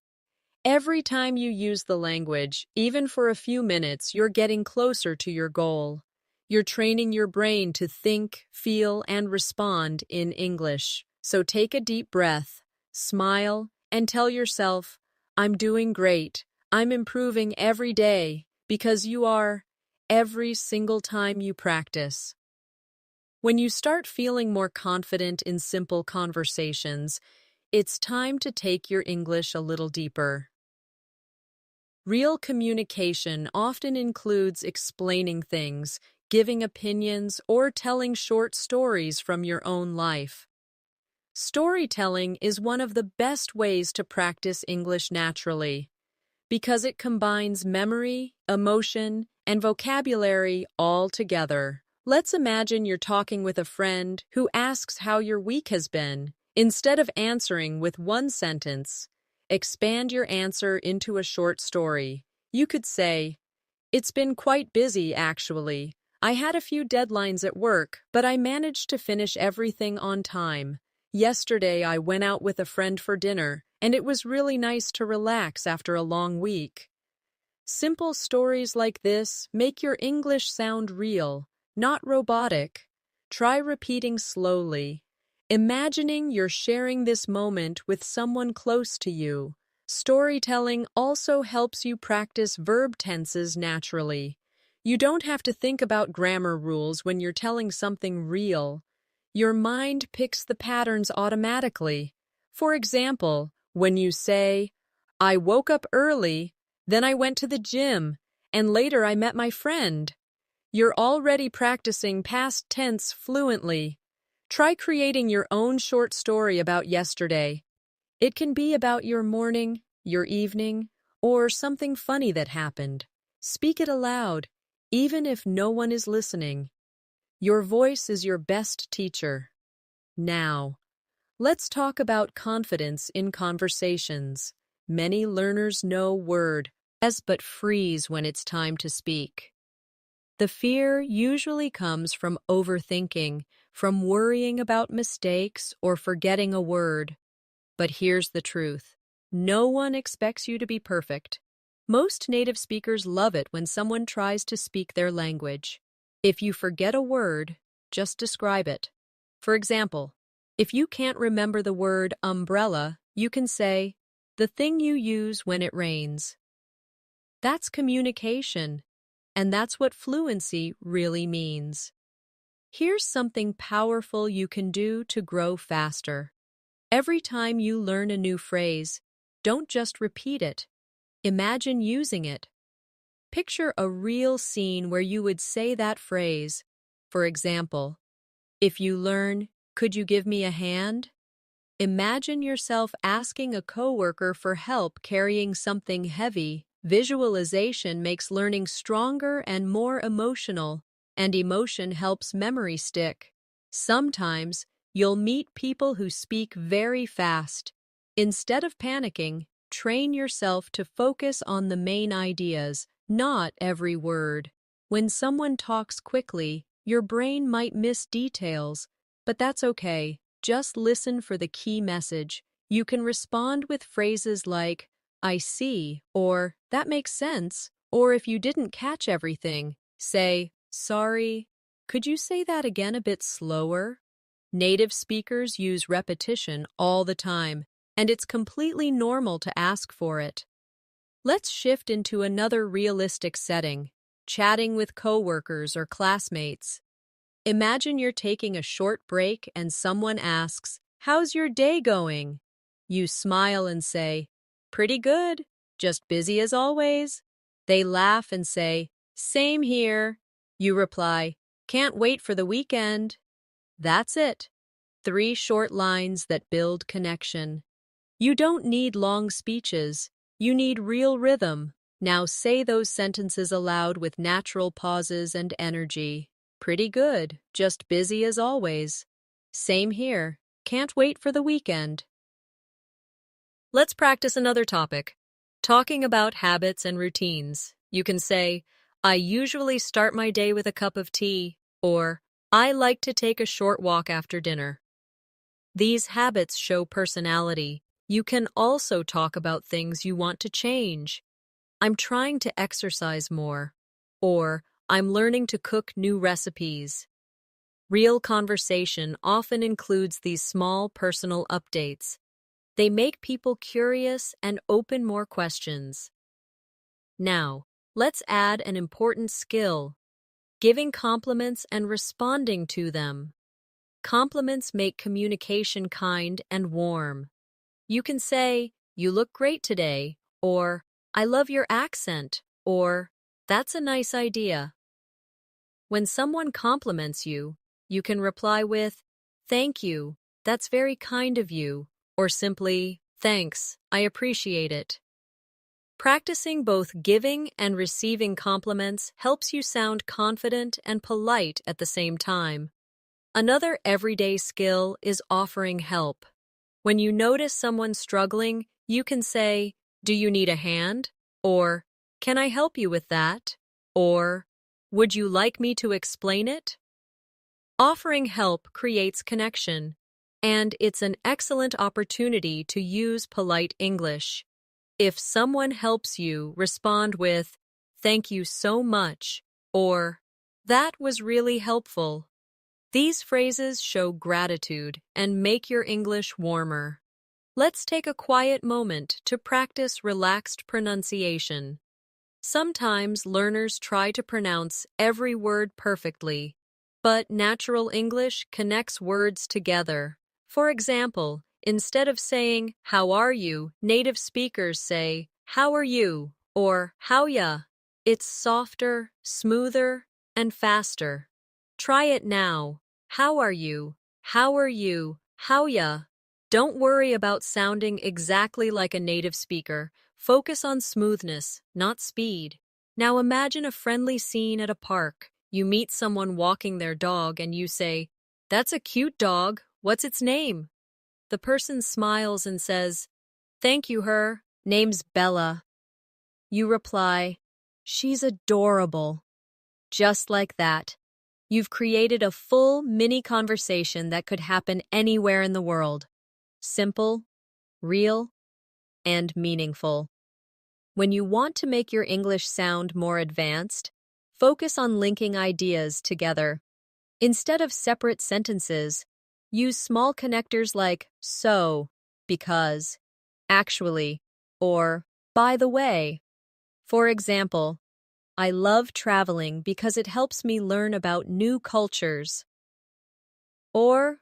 Every time you use the language, even for a few minutes, you're getting closer to your goal. You're training your brain to think, feel, and respond in English. So take a deep breath, smile, and tell yourself, "I'm doing great. I'm improving every day," because you are, every single time you practice. When you start feeling more confident in simple conversations, it's time to take your English a little deeper. Real communication often includes explaining things, giving opinions, or telling short stories from your own life. Storytelling is one of the best ways to practice English naturally, because it combines memory, emotion, and vocabulary all together. Let's imagine you're talking with a friend who asks how your week has been. Instead of answering with one sentence, expand your answer into a short story. You could say, "It's been quite busy, actually. I had a few deadlines at work, but I managed to finish everything on time. Yesterday, I went out with a friend for dinner, and it was really nice to relax after a long week." Simple stories like this make your English sound real, not robotic. Try repeating slowly, imagining you're sharing this moment with someone close to you. Storytelling also helps you practice verb tenses naturally. You don't have to think about grammar rules when you're telling something real. Your mind picks the patterns automatically. For example, when you say, "I woke up early, then I went to the gym, and later I met my friend," you're already practicing past tense fluently. Try creating your own short story about yesterday. It can be about your morning, your evening, or something funny that happened. Speak it aloud, even if no one is listening. Your voice is your best teacher. Now, let's talk about confidence in conversations. Many learners know word as but freeze when it's time to speak. The fear usually comes from overthinking, from worrying about mistakes or forgetting a word. But here's the truth. No one expects you to be perfect. Most native speakers love it when someone tries to speak their language. If you forget a word, just describe it. For example, if you can't remember the word umbrella, you can say, "the thing you use when it rains." That's communication, and that's what fluency really means. Here's something powerful you can do to grow faster. Every time you learn a new phrase, don't just repeat it. Imagine using it. Picture a real scene where you would say that phrase. For example, if you learn, "Could you give me a hand?" Imagine yourself asking a coworker for help carrying something heavy. Visualization makes learning stronger and more emotional, and emotion helps memory stick. Sometimes, you'll meet people who speak very fast. Instead of panicking, train yourself to focus on the main ideas, not every word. When someone talks quickly, your brain might miss details, but that's okay. Just listen for the key message. You can respond with phrases like, "I see," or "that makes sense," Or if you didn't catch everything, say, "Sorry, could you say that again a bit slower?" Native speakers use repetition all the time, and it's completely normal to ask for it. Let's shift into another realistic setting, chatting with coworkers or classmates. Imagine you're taking a short break and someone asks, "How's your day going?" You smile and say, "Pretty good, just busy as always." They laugh and say, "Same here." You reply, "Can't wait for the weekend." That's it. 3 short lines that build connection. You don't need long speeches. You need real rhythm. Now say those sentences aloud with natural pauses and energy. "Pretty good, just busy as always." "Same here. Can't wait for the weekend." Let's practice another topic. Talking about habits and routines. You can say, "I usually start my day with a cup of tea," or "I like to take a short walk after dinner." These habits show personality. You can also talk about things you want to change. "I'm trying to exercise more," or "I'm learning to cook new recipes." Real conversation often includes these small personal updates. They make people curious and open more questions. Now, let's add an important skill: giving compliments and responding to them. Compliments make communication kind and warm. You can say, "You look great today," or "I love your accent," or "That's a nice idea." When someone compliments you, you can reply with, "Thank you, that's very kind of you," or simply, "Thanks, I appreciate it." Practicing both giving and receiving compliments helps you sound confident and polite at the same time. Another everyday skill is offering help. When you notice someone struggling, you can say, "Do you need a hand?" Or, "Can I help you with that?" Or, "Would you like me to explain it?" Offering help creates connection, and it's an excellent opportunity to use polite English. If someone helps you, respond with, "Thank you so much," or "That was really helpful." These phrases show gratitude and make your English warmer. Let's take a quiet moment to practice relaxed pronunciation. Sometimes learners try to pronounce every word perfectly, but natural English connects words together. For example, instead of saying, "How are you?" native speakers say, "How are you?" or "How ya?" It's softer, smoother, and faster. Try it now. How are you? How are you? How ya? Don't worry about sounding exactly like a native speaker. Focus on smoothness, not speed. Now imagine a friendly scene at a park. You meet someone walking their dog and you say, "That's a cute dog. What's its name?" The person smiles and says, "Thank you, her name's Bella." You reply, "She's adorable." Just like that, you've created a full mini conversation that could happen anywhere in the world. Simple, real, and meaningful. When you want to make your English sound more advanced, focus on linking ideas together. Instead of separate sentences, use small connectors like "so," "because," "actually," or "by the way." For example, "I love traveling because it helps me learn about new cultures." Or,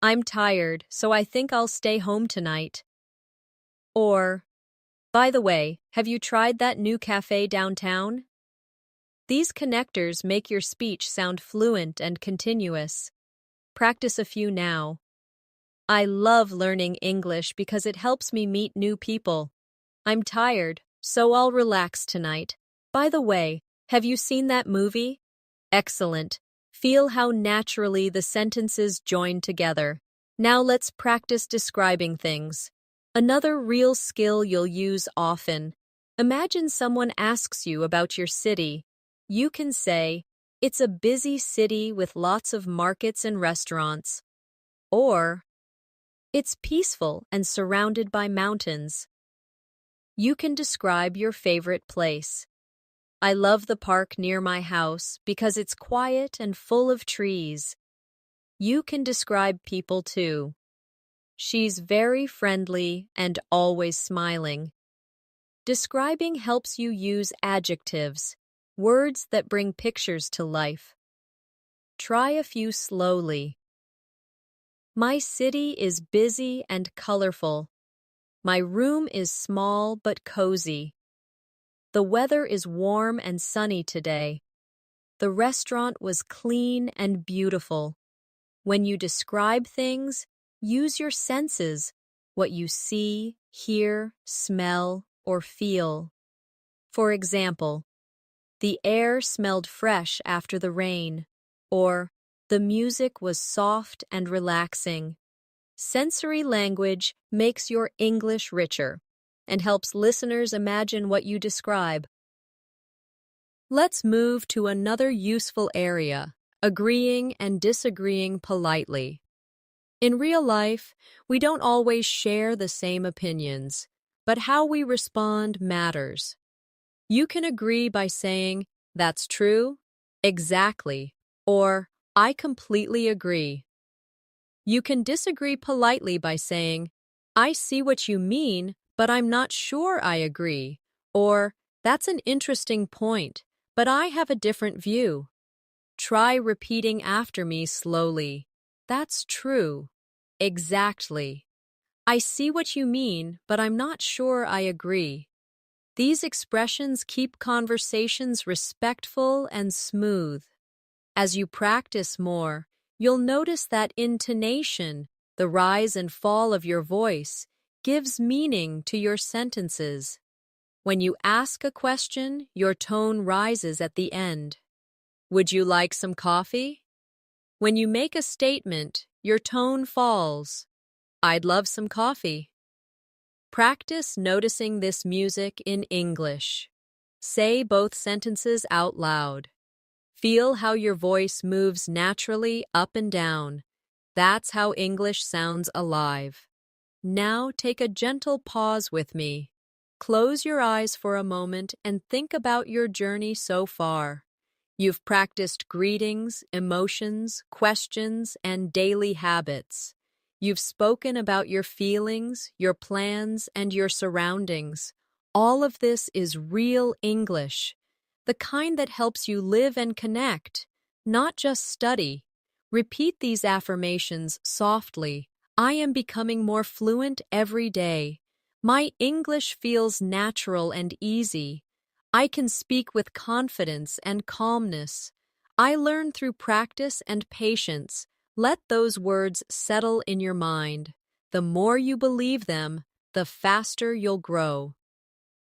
"I'm tired, so I think I'll stay home tonight." Or, "By the way, have you tried that new cafe downtown?" These connectors make your speech sound fluent and continuous. Practice a few now. "I love learning English because it helps me meet new people." "I'm tired, so I'll relax tonight." "By the way, have you seen that movie?" Excellent. Feel how naturally the sentences join together. Now let's practice describing things. Another real skill you'll use often. Imagine someone asks you about your city. You can say, "It's a busy city with lots of markets and restaurants." Or, "It's peaceful and surrounded by mountains." You can describe your favorite place. I love the park near my house because it's quiet and full of trees. You can describe people too. She's very friendly and always smiling. Describing helps you use adjectives, words that bring pictures to life. Try a few slowly. My city is busy and colorful. My room is small but cozy. The weather is warm and sunny today. The restaurant was clean and beautiful. When you describe things, use your senses, what you see, hear, smell, or feel. For example, the air smelled fresh after the rain, or the music was soft and relaxing. Sensory language makes your English richer and helps listeners imagine what you describe. Let's move to another useful area, agreeing and disagreeing politely. In real life, we don't always share the same opinions, but how we respond matters. You can agree by saying, "That's true," "Exactly," or "I completely agree." You can disagree politely by saying, "I see what you mean, but I'm not sure I agree," or "That's an interesting point, but I have a different view." Try repeating after me slowly. "That's true." "Exactly." "I see what you mean, but I'm not sure I agree." These expressions keep conversations respectful and smooth. As you practice more, you'll notice that intonation, the rise and fall of your voice, gives meaning to your sentences. When you ask a question, your tone rises at the end. "Would you like some coffee?" When you make a statement, your tone falls. "I'd love some coffee." Practice noticing this music in English. Say both sentences out loud. Feel how your voice moves naturally up and down. That's how English sounds alive. Now take a gentle pause with me. Close your eyes for a moment and think about your journey so far. You've practiced greetings, emotions, questions, and daily habits. You've spoken about your feelings, your plans, and your surroundings. All of this is real English, the kind that helps you live and connect, not just study. Repeat these affirmations softly. "I am becoming more fluent every day. My English feels natural and easy. I can speak with confidence and calmness. I learn through practice and patience." Let those words settle in your mind. The more you believe them, the faster you'll grow.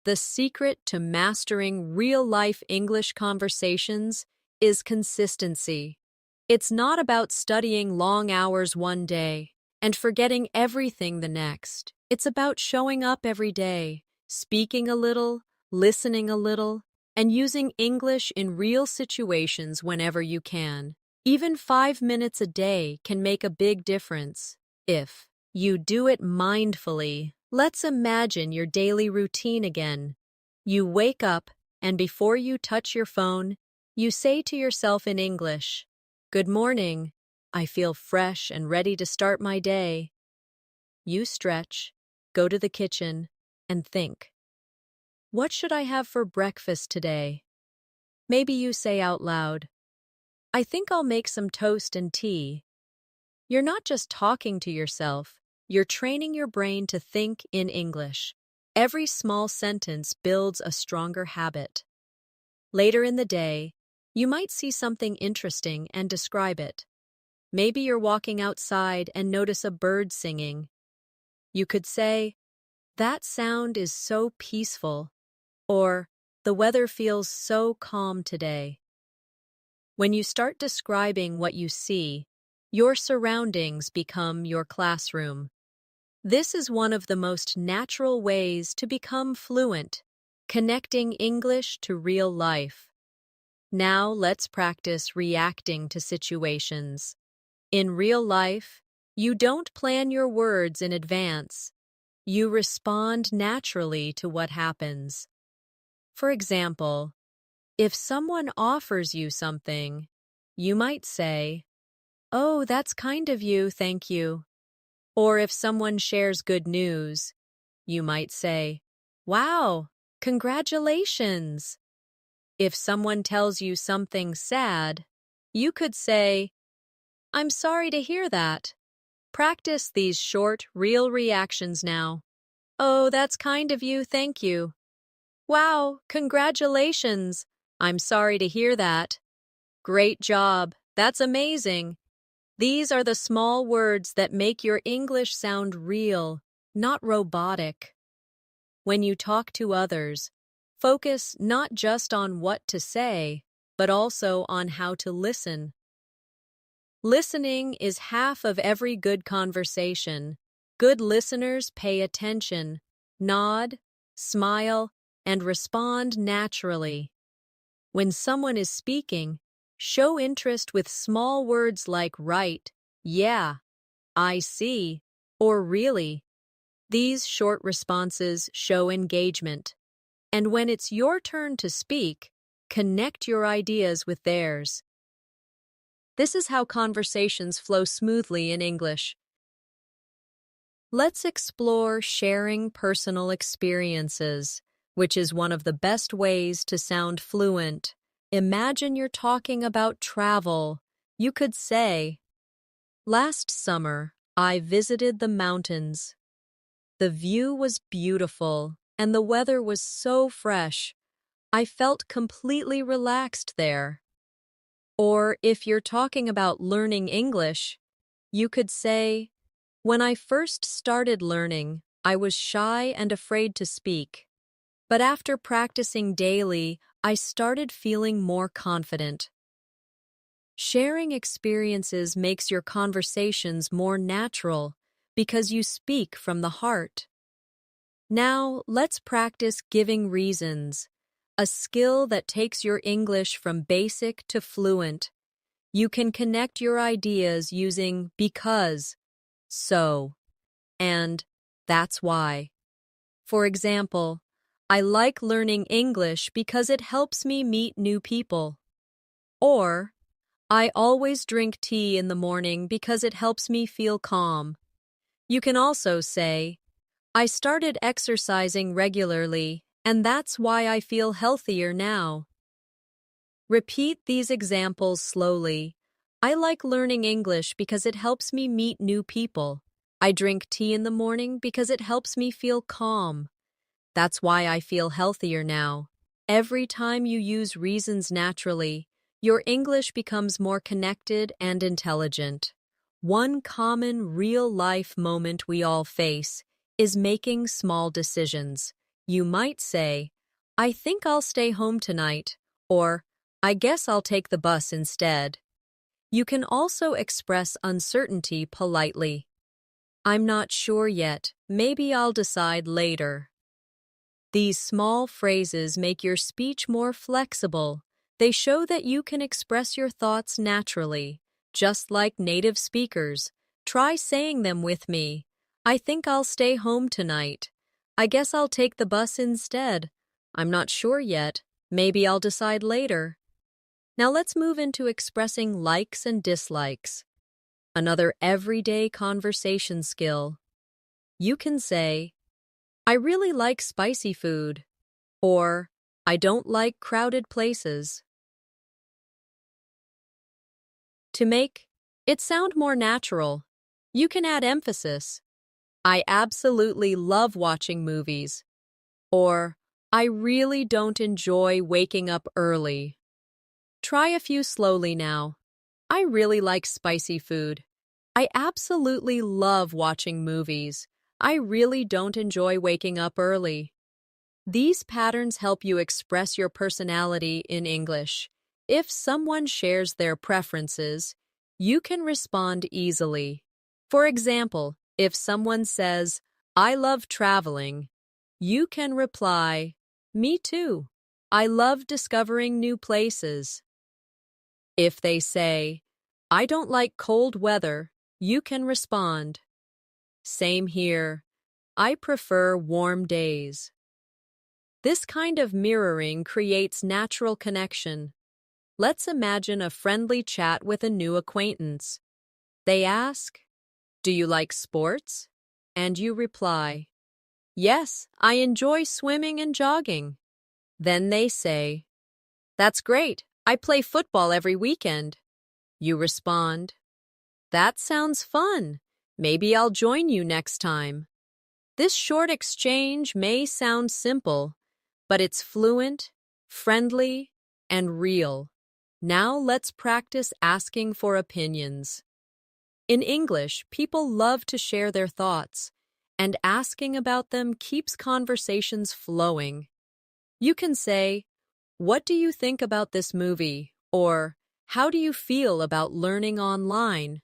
The secret to mastering real-life English conversations is consistency. It's not about studying long hours one day and forgetting everything the next. It's about showing up every day, speaking a little, listening a little, and using English in real situations whenever you can. Even 5 minutes a day can make a big difference if you do it mindfully. Let's imagine your daily routine again. You wake up, and before you touch your phone, you say to yourself in English, "Good morning. I feel fresh and ready to start my day." You stretch, go to the kitchen, and think, "What should I have for breakfast today?" Maybe you say out loud, "I think I'll make some toast and tea." You're not just talking to yourself, you're training your brain to think in English. Every small sentence builds a stronger habit. Later in the day, you might see something interesting and describe it. Maybe you're walking outside and notice a bird singing. You could say, "That sound is so peaceful," or "The weather feels so calm today." When you start describing what you see, your surroundings become your classroom. This is one of the most natural ways to become fluent, connecting English to real life. Now let's practice reacting to situations. In real life, you don't plan your words in advance. You respond naturally to what happens. For example, If someone offers you something, you might say, "Oh, that's kind of you, thank you." Or if someone shares good news, you might say, "Wow, congratulations." If someone tells you something sad, you could say, "I'm sorry to hear that." Practice these short, real reactions now. "Oh, that's kind of you, thank you." "Wow, congratulations. I'm sorry to hear that." "Great job. That's amazing." These are the small words that make your English sound real, not robotic. When you talk to others, focus not just on what to say, but also on how to listen. Listening is half of every good conversation. Good listeners pay attention, nod, smile, and respond naturally. When someone is speaking, show interest with small words like right, yeah, I see, or really. These short responses show engagement. And when it's your turn to speak, connect your ideas with theirs. This is how conversations flow smoothly in English. Let's explore sharing personal experiences, which is one of the best ways to sound fluent. Imagine you're talking about travel. You could say, "Last summer, I visited the mountains. The view was beautiful, and the weather was so fresh. I felt completely relaxed there." Or if you're talking about learning English, you could say, "When I first started learning, I was shy and afraid to speak. But after practicing daily, I started feeling more confident." Sharing experiences makes your conversations more natural because you speak from the heart. Now, let's practice giving reasons, a skill that takes your English from basic to fluent. You can connect your ideas using because, so, and that's why. For example, "I like learning English because it helps me meet new people." Or, "I always drink tea in the morning because it helps me feel calm." You can also say, "I started exercising regularly, and that's why I feel healthier now." Repeat these examples slowly. "I like learning English because it helps me meet new people." "I drink tea in the morning because it helps me feel calm." "That's why I feel healthier now." Every time you use reasons naturally, your English becomes more connected and intelligent. One common real-life moment we all face is making small decisions. You might say, "I think I'll stay home tonight," or "I guess I'll take the bus instead." You can also express uncertainty politely. "I'm not sure yet. Maybe I'll decide later." These small phrases make your speech more flexible. They show that you can express your thoughts naturally, just like native speakers. Try saying them with me. "I think I'll stay home tonight." "I guess I'll take the bus instead." "I'm not sure yet. Maybe I'll decide later." Now let's move into expressing likes and dislikes. Another everyday conversation skill. You can say, "I really like spicy food," or "I don't like crowded places." To make it sound more natural, you can add emphasis. "I absolutely love watching movies," or "I really don't enjoy waking up early." Try a few slowly now. "I really like spicy food." "I absolutely love watching movies." "I really don't enjoy waking up early." These patterns help you express your personality in English. If someone shares their preferences, you can respond easily. For example, if someone says, "I love traveling," you can reply, "Me too. I love discovering new places." If they say, "I don't like cold weather," you can respond, "Same here. I prefer warm days." This kind of mirroring creates natural connection. Let's imagine a friendly chat with a new acquaintance. They ask, "Do you like sports?" And you reply, "Yes, I enjoy swimming and jogging." Then they say, "That's great. I play football every weekend." You respond, "That sounds fun. Maybe I'll join you next time." This short exchange may sound simple, but it's fluent, friendly, and real. Now let's practice asking for opinions. In English, people love to share their thoughts, and asking about them keeps conversations flowing. You can say, "What do you think about this movie?" Or, "How do you feel about learning online?"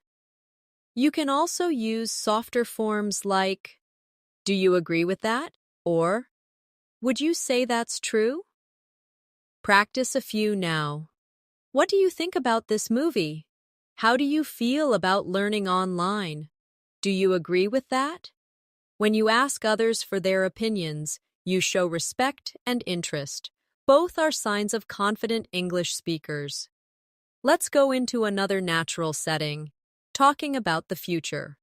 You can also use softer forms like, "Do you agree with that?" Or, "Would you say that's true?" Practice a few now. What do you think about this movie? How do you feel about learning online? Do you agree with that? When you ask others for their opinions, you show respect and interest. Both are signs of confident English speakers. Let's go into another natural setting, talking about the future.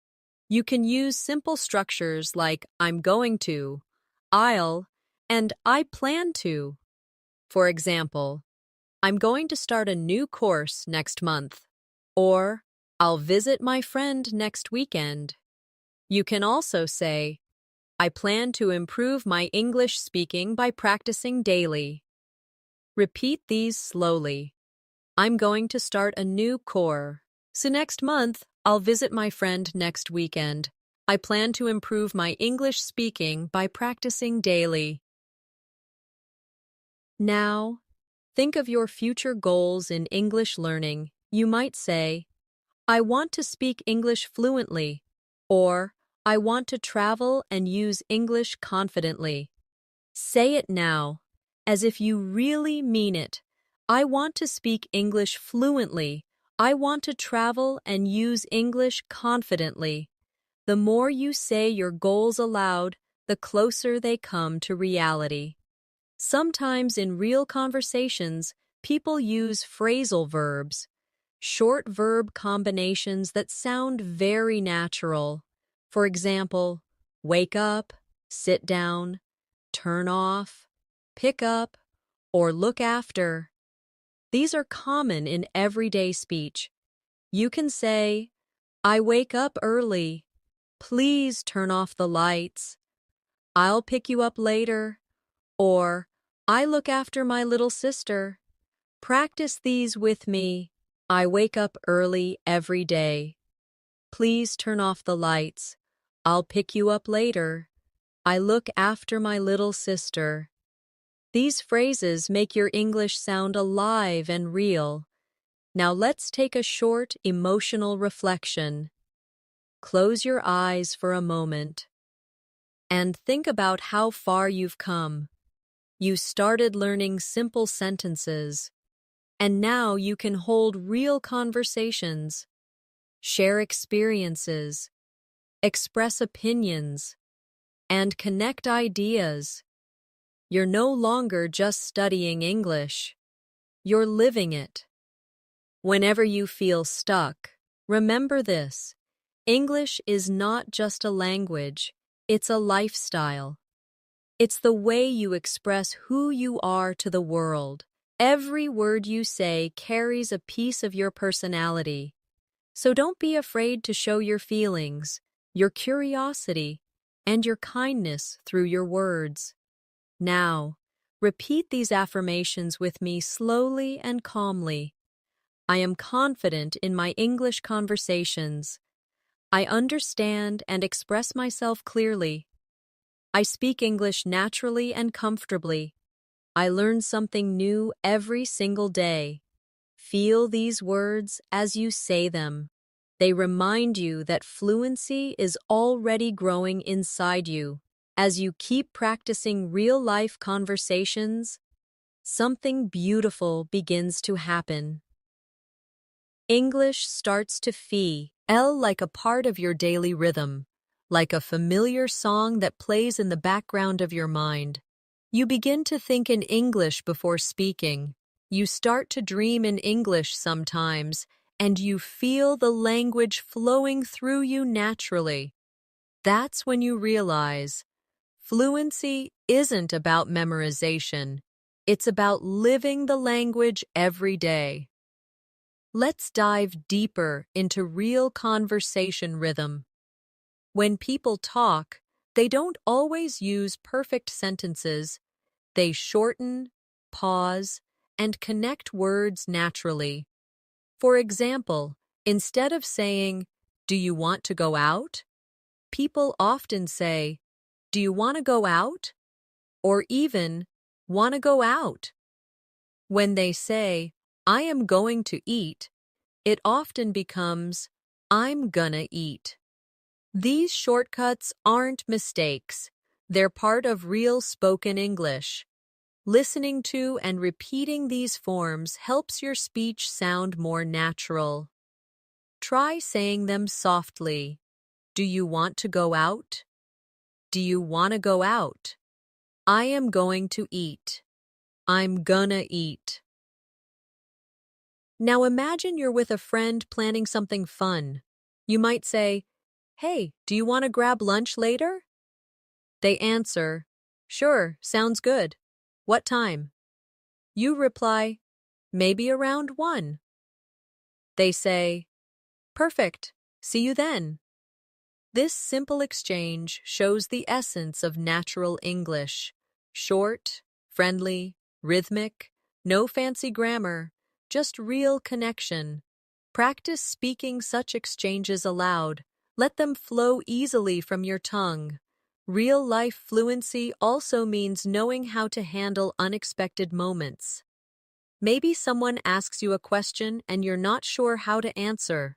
You can use simple structures like "I'm going to," "I'll," and "I plan to." For example, "I'm going to start a new course next month," or "I'll visit my friend next weekend." You can also say, "I plan to improve my English speaking by practicing daily." Repeat these slowly. "I'm going to start a new course. So next month, I'll visit my friend next weekend. I plan to improve my English speaking by practicing daily." Now, think of your future goals in English learning. You might say, "I want to speak English fluently," or "I want to travel and use English confidently." Say it now, as if you really mean it. "I want to speak English fluently. I want to travel and use English confidently." The more you say your goals aloud, the closer they come to reality. Sometimes in real conversations, people use phrasal verbs, short verb combinations that sound very natural. For example, wake up, sit down, turn off, pick up, or look after. These are common in everyday speech. You can say, "I wake up early. Please turn off the lights." "I'll pick you up later." Or, "I look after my little sister." Practice these with me. "I wake up early every day." "Please turn off the lights." "I'll pick you up later." "I look after my little sister." These phrases make your English sound alive and real. Now let's take a short, emotional reflection. Close your eyes for a moment and think about how far you've come. You started learning simple sentences, and now you can hold real conversations, share experiences, express opinions, and connect ideas. You're no longer just studying English. You're living it. Whenever you feel stuck, remember this: English is not just a language, it's a lifestyle. It's the way you express who you are to the world. Every word you say carries a piece of your personality. So don't be afraid to show your feelings, your curiosity, and your kindness through your words. Now, repeat these affirmations with me slowly and calmly. I am confident in my English conversations. I understand and express myself clearly. I speak English naturally and comfortably. I learn something new every single day. Feel these words as you say them. They remind you that fluency is already growing inside you. As you keep practicing real-life conversations, something beautiful begins to happen. English starts to feel like a part of your daily rhythm, like a familiar song that plays in the background of your mind. You begin to think in English before speaking. You start to dream in English sometimes, and you feel the language flowing through you naturally. That's when you realize fluency isn't about memorization. It's about living the language every day. Let's dive deeper into real conversation rhythm. When people talk, they don't always use perfect sentences. They shorten, pause, and connect words naturally. For example, instead of saying, "Do you want to go out?" people often say, "Do you want to go out?" or even, "Want to go out?" When they say, "I am going to eat," it often becomes, "I'm gonna eat." These shortcuts aren't mistakes. They're part of real spoken English. Listening to and repeating these forms helps your speech sound more natural. Try saying them softly. Do you want to go out? Do you want to go out? I am going to eat. I'm gonna eat. Now imagine you're with a friend planning something fun. You might say, "Hey, do you want to grab lunch later?" They answer, "Sure, sounds good. What time?" You reply, "Maybe around 1." They say, "Perfect. See you then." This simple exchange shows the essence of natural English. Short, friendly, rhythmic, no fancy grammar, just real connection. Practice speaking such exchanges aloud. Let them flow easily from your tongue. Real-life fluency also means knowing how to handle unexpected moments. Maybe someone asks you a question and you're not sure how to answer.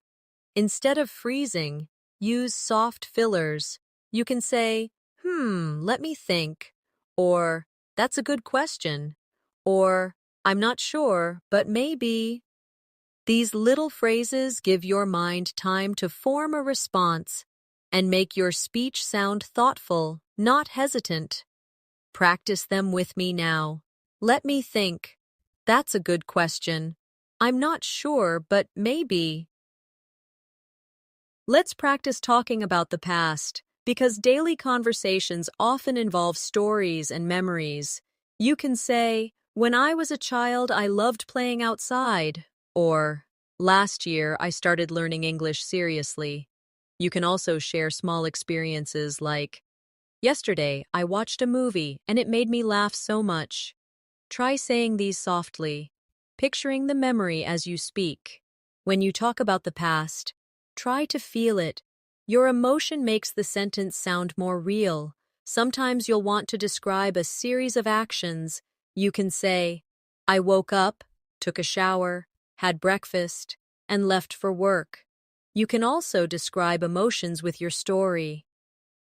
Instead of freezing, use soft fillers. You can say, let me think," or "That's a good question," or "I'm not sure, but maybe." These little phrases give your mind time to form a response and make your speech sound thoughtful, not hesitant. Practice them with me now. Let me think. That's a good question. I'm not sure, but maybe. Let's practice talking about the past, because daily conversations often involve stories and memories. You can say, "When I was a child, I loved playing outside," or "Last year, I started learning English seriously." You can also share small experiences like, "Yesterday, I watched a movie and it made me laugh so much." Try saying these softly, picturing the memory as you speak. When you talk about the past, try to feel it. Your emotion makes the sentence sound more real. Sometimes you'll want to describe a series of actions. You can say, "I woke up, took a shower, had breakfast, and left for work." You can also describe emotions with your story.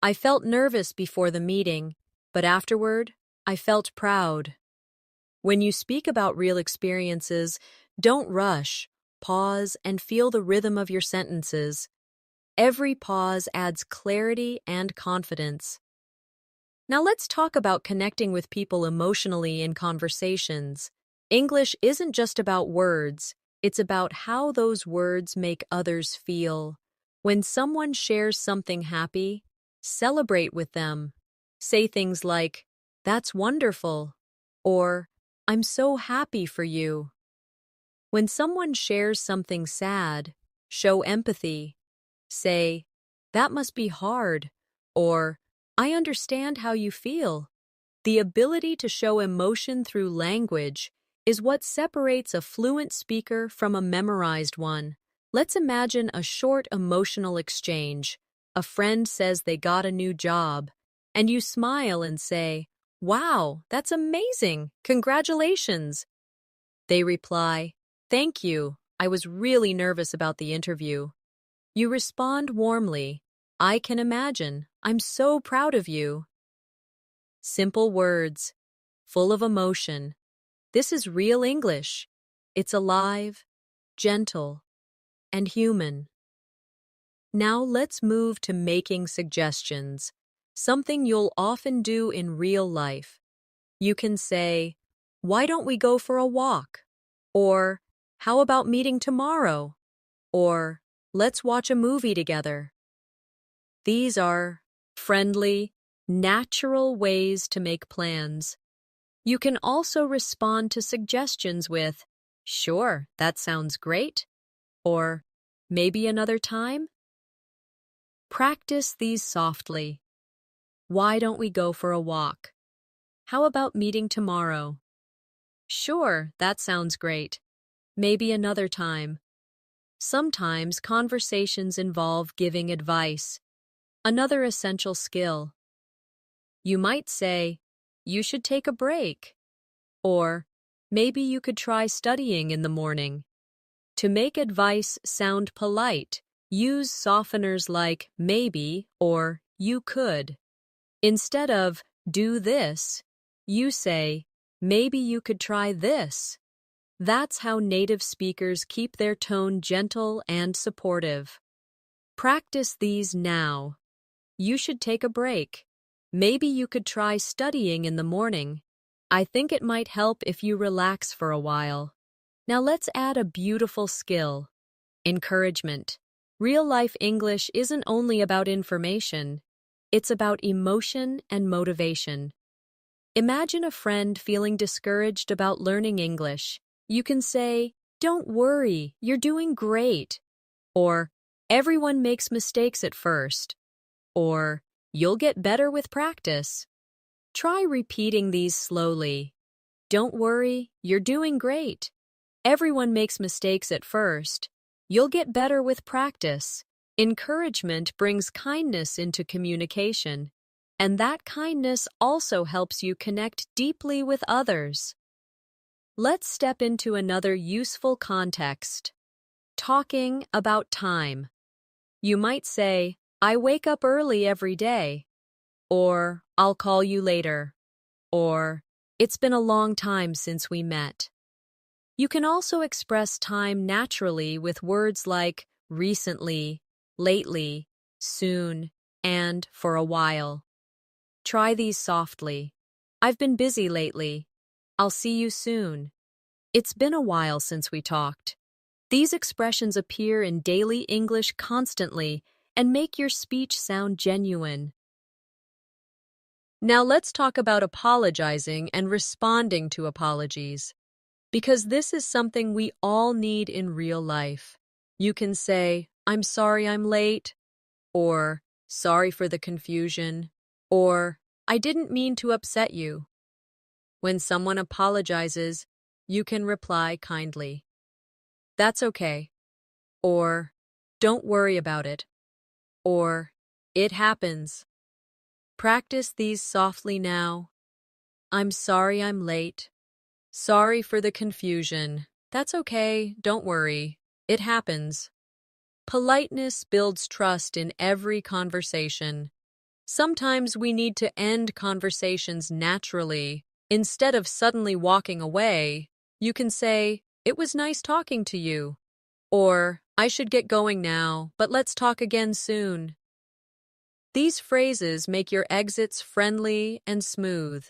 "I felt nervous before the meeting, but afterward, I felt proud." When you speak about real experiences, don't rush. Pause and feel the rhythm of your sentences. Every pause adds clarity and confidence. Now let's talk about connecting with people emotionally in conversations. English isn't just about words, it's about how those words make others feel. When someone shares something happy, celebrate with them. Say things like, "That's wonderful," or "I'm so happy for you." When someone shares something sad, show empathy. Say, "That must be hard," or "I understand how you feel." The ability to show emotion through language is what separates a fluent speaker from a memorized one. Let's imagine a short emotional exchange. A friend says they got a new job, and you smile and say, "Wow, that's amazing! Congratulations!" They reply, "Thank you. I was really nervous about the interview." You respond warmly, "I can imagine. I'm so proud of you." Simple words, full of emotion. This is real English. It's alive, gentle, and human. Now let's move to making suggestions, something you'll often do in real life. You can say, "Why don't we go for a walk?" Or, "How about meeting tomorrow?" Or, "Let's watch a movie together." These are friendly, natural ways to make plans. You can also respond to suggestions with, "Sure, that sounds great," or "Maybe another time?" Practice these softly. Why don't we go for a walk? How about meeting tomorrow? Sure, that sounds great. Maybe another time. Sometimes conversations involve giving advice, another essential skill. You might say, "You should take a break," or "Maybe you could try studying in the morning." To make advice sound polite, use softeners like maybe or you could. Instead of "do this," you say, "Maybe you could try this." That's how native speakers keep their tone gentle and supportive. Practice these now. You should take a break. Maybe you could try studying in the morning. I think it might help if you relax for a while. Now let's add a beautiful skill: encouragement. Real-life English isn't only about information, it's about emotion and motivation. Imagine a friend feeling discouraged about learning English. You can say, "Don't worry, you're doing great." Or, "Everyone makes mistakes at first." Or, "You'll get better with practice." Try repeating these slowly. "Don't worry, you're doing great." "Everyone makes mistakes at first." "You'll get better with practice." Encouragement brings kindness into communication, and that kindness also helps you connect deeply with others. Let's step into another useful context: talking about time. You might say, "I wake up early every day," or "I'll call you later," or "It's been a long time since we met." You can also express time naturally with words like recently, lately, soon, and for a while. Try these softly. "I've been busy lately." "I'll see you soon." "It's been a while since we talked." These expressions appear in daily English constantly and make your speech sound genuine. Now let's talk about apologizing and responding to apologies, because this is something we all need in real life. You can say, "I'm sorry I'm late," or "Sorry for the confusion," or "I didn't mean to upset you." When someone apologizes, you can reply kindly, "That's okay," or "Don't worry about it," or "It happens." Practice these softly now. "I'm sorry I'm late." "Sorry for the confusion." "That's okay, don't worry. It happens." Politeness builds trust in every conversation. Sometimes we need to end conversations naturally. Instead of suddenly walking away, you can say, "It was nice talking to you," or "I should get going now, but let's talk again soon." These phrases make your exits friendly and smooth.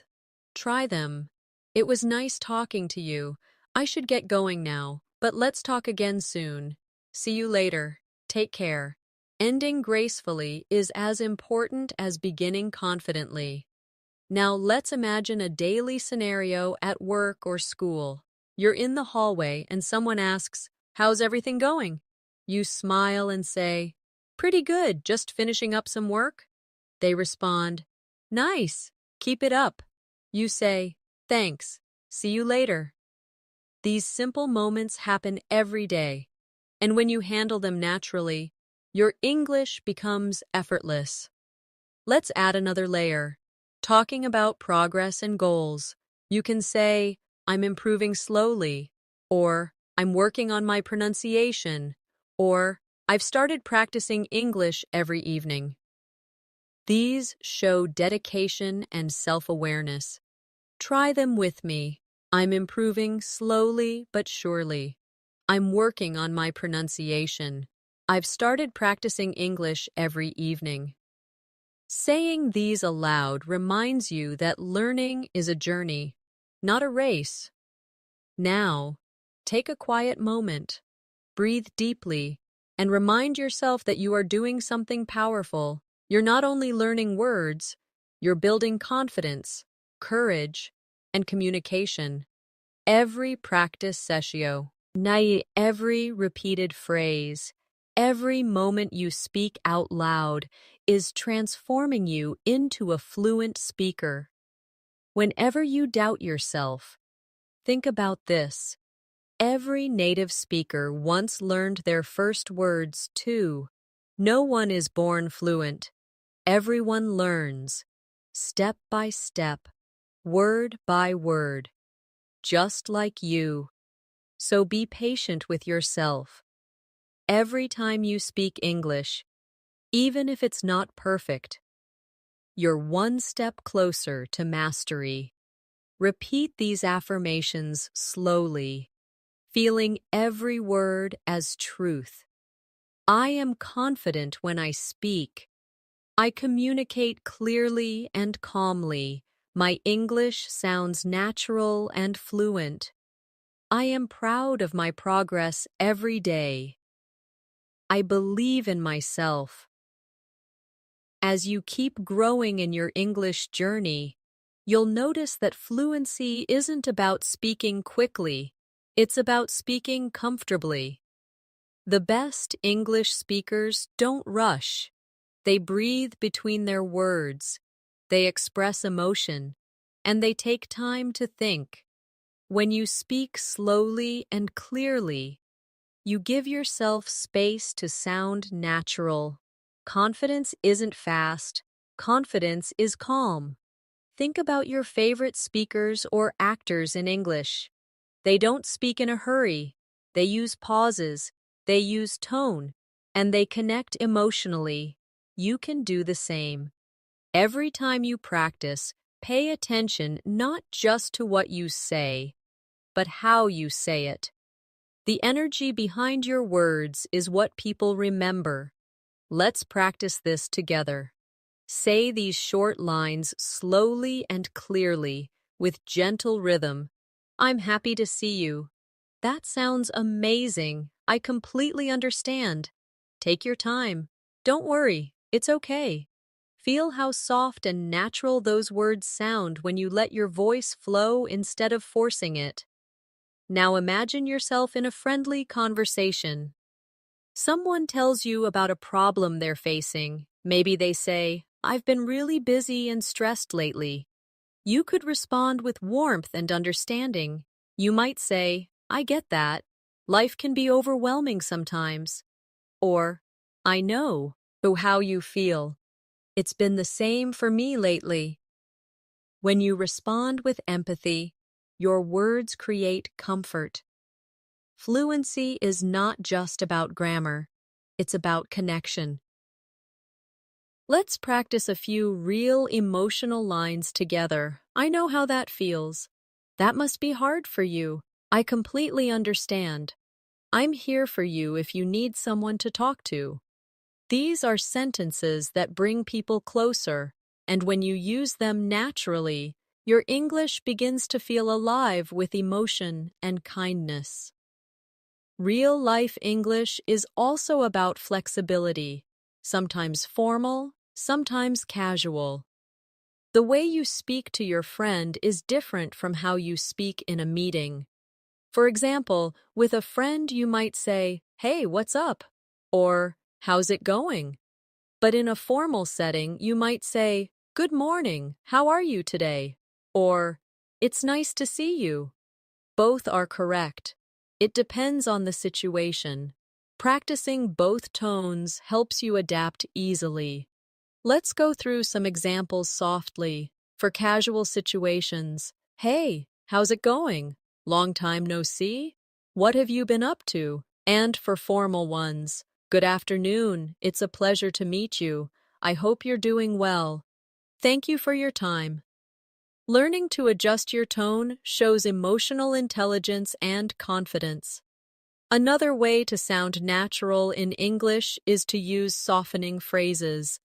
Try them. "It was nice talking to you. I should get going now, but let's talk again soon. See you later. Take care." Ending gracefully is as important as beginning confidently. Now let's imagine a daily scenario at work or school. You're in the hallway and someone asks, "How's everything going?" You smile and say, "Pretty good, just finishing up some work." They respond, "Nice, keep it up." You say, "Thanks, see you later." These simple moments happen every day, and when you handle them naturally, your English becomes effortless. Let's add another layer. Talking about progress and goals. You can say, "I'm improving slowly," or "I'm working on my pronunciation," or "I've started practicing English every evening." These show dedication and self-awareness. Try them with me. "I'm improving slowly but surely." "I'm working on my pronunciation." "I've started practicing English every evening." Saying these aloud reminds you that learning is a journey, not a race. Now, take a quiet moment, breathe deeply, and remind yourself that you are doing something powerful. You're not only learning words, you're building confidence, courage, and communication. Every practice session, every repeated phrase, every moment you speak out loud is transforming you into a fluent speaker. Whenever you doubt yourself, think about this. Every native speaker once learned their first words too. No one is born fluent. Everyone learns, step by step, word by word, just like you. So be patient with yourself. Every time you speak English, even if it's not perfect, you're one step closer to mastery. Repeat these affirmations slowly, feeling every word as truth. I am confident when I speak. I communicate clearly and calmly. My English sounds natural and fluent. I am proud of my progress every day. I believe in myself. As you keep growing in your English journey, you'll notice that fluency isn't about speaking quickly. It's about speaking comfortably. The best English speakers don't rush. They breathe between their words. They express emotion, and they take time to think. When you speak slowly and clearly, you give yourself space to sound natural. Confidence isn't fast. Confidence is calm. Think about your favorite speakers or actors in English. They don't speak in a hurry. They use pauses. They use tone. And they connect emotionally. You can do the same. Every time you practice, pay attention not just to what you say, but how you say it. The energy behind your words is what people remember. Let's practice this together. Say these short lines slowly and clearly, with gentle rhythm. I'm happy to see you. That sounds amazing. I completely understand. Take your time. Don't worry, it's okay. Feel how soft and natural those words sound when you let your voice flow instead of forcing it. Now imagine yourself in a friendly conversation. Someone tells you about a problem they're facing. Maybe they say, I've been really busy and stressed lately. You could respond with warmth and understanding. You might say, I get that. Life can be overwhelming sometimes. Or, I know how you feel. It's been the same for me lately. When you respond with empathy, your words create comfort. Fluency is not just about grammar, it's about connection. Let's practice a few real emotional lines together. I know how that feels. That must be hard for you. I completely understand. I'm here for you if you need someone to talk to. These are sentences that bring people closer, and when you use them naturally, your English begins to feel alive with emotion and kindness. Real-life English is also about flexibility, sometimes formal, sometimes casual. The way you speak to your friend is different from how you speak in a meeting. For example, with a friend you might say, "Hey, what's up?" or "How's it going?" But in a formal setting, you might say, "Good morning, how are you today?" or "It's nice to see you." Both are correct. It depends on the situation. Practicing both tones helps you adapt easily. Let's go through some examples softly. For casual situations, "Hey, how's it going? Long time no see? What have you been up to?" And for formal ones, "Good afternoon. It's a pleasure to meet you. I hope you're doing well. Thank you for your time." Learning to adjust your tone shows emotional intelligence and confidence. Another way to sound natural in English is to use softening phrases.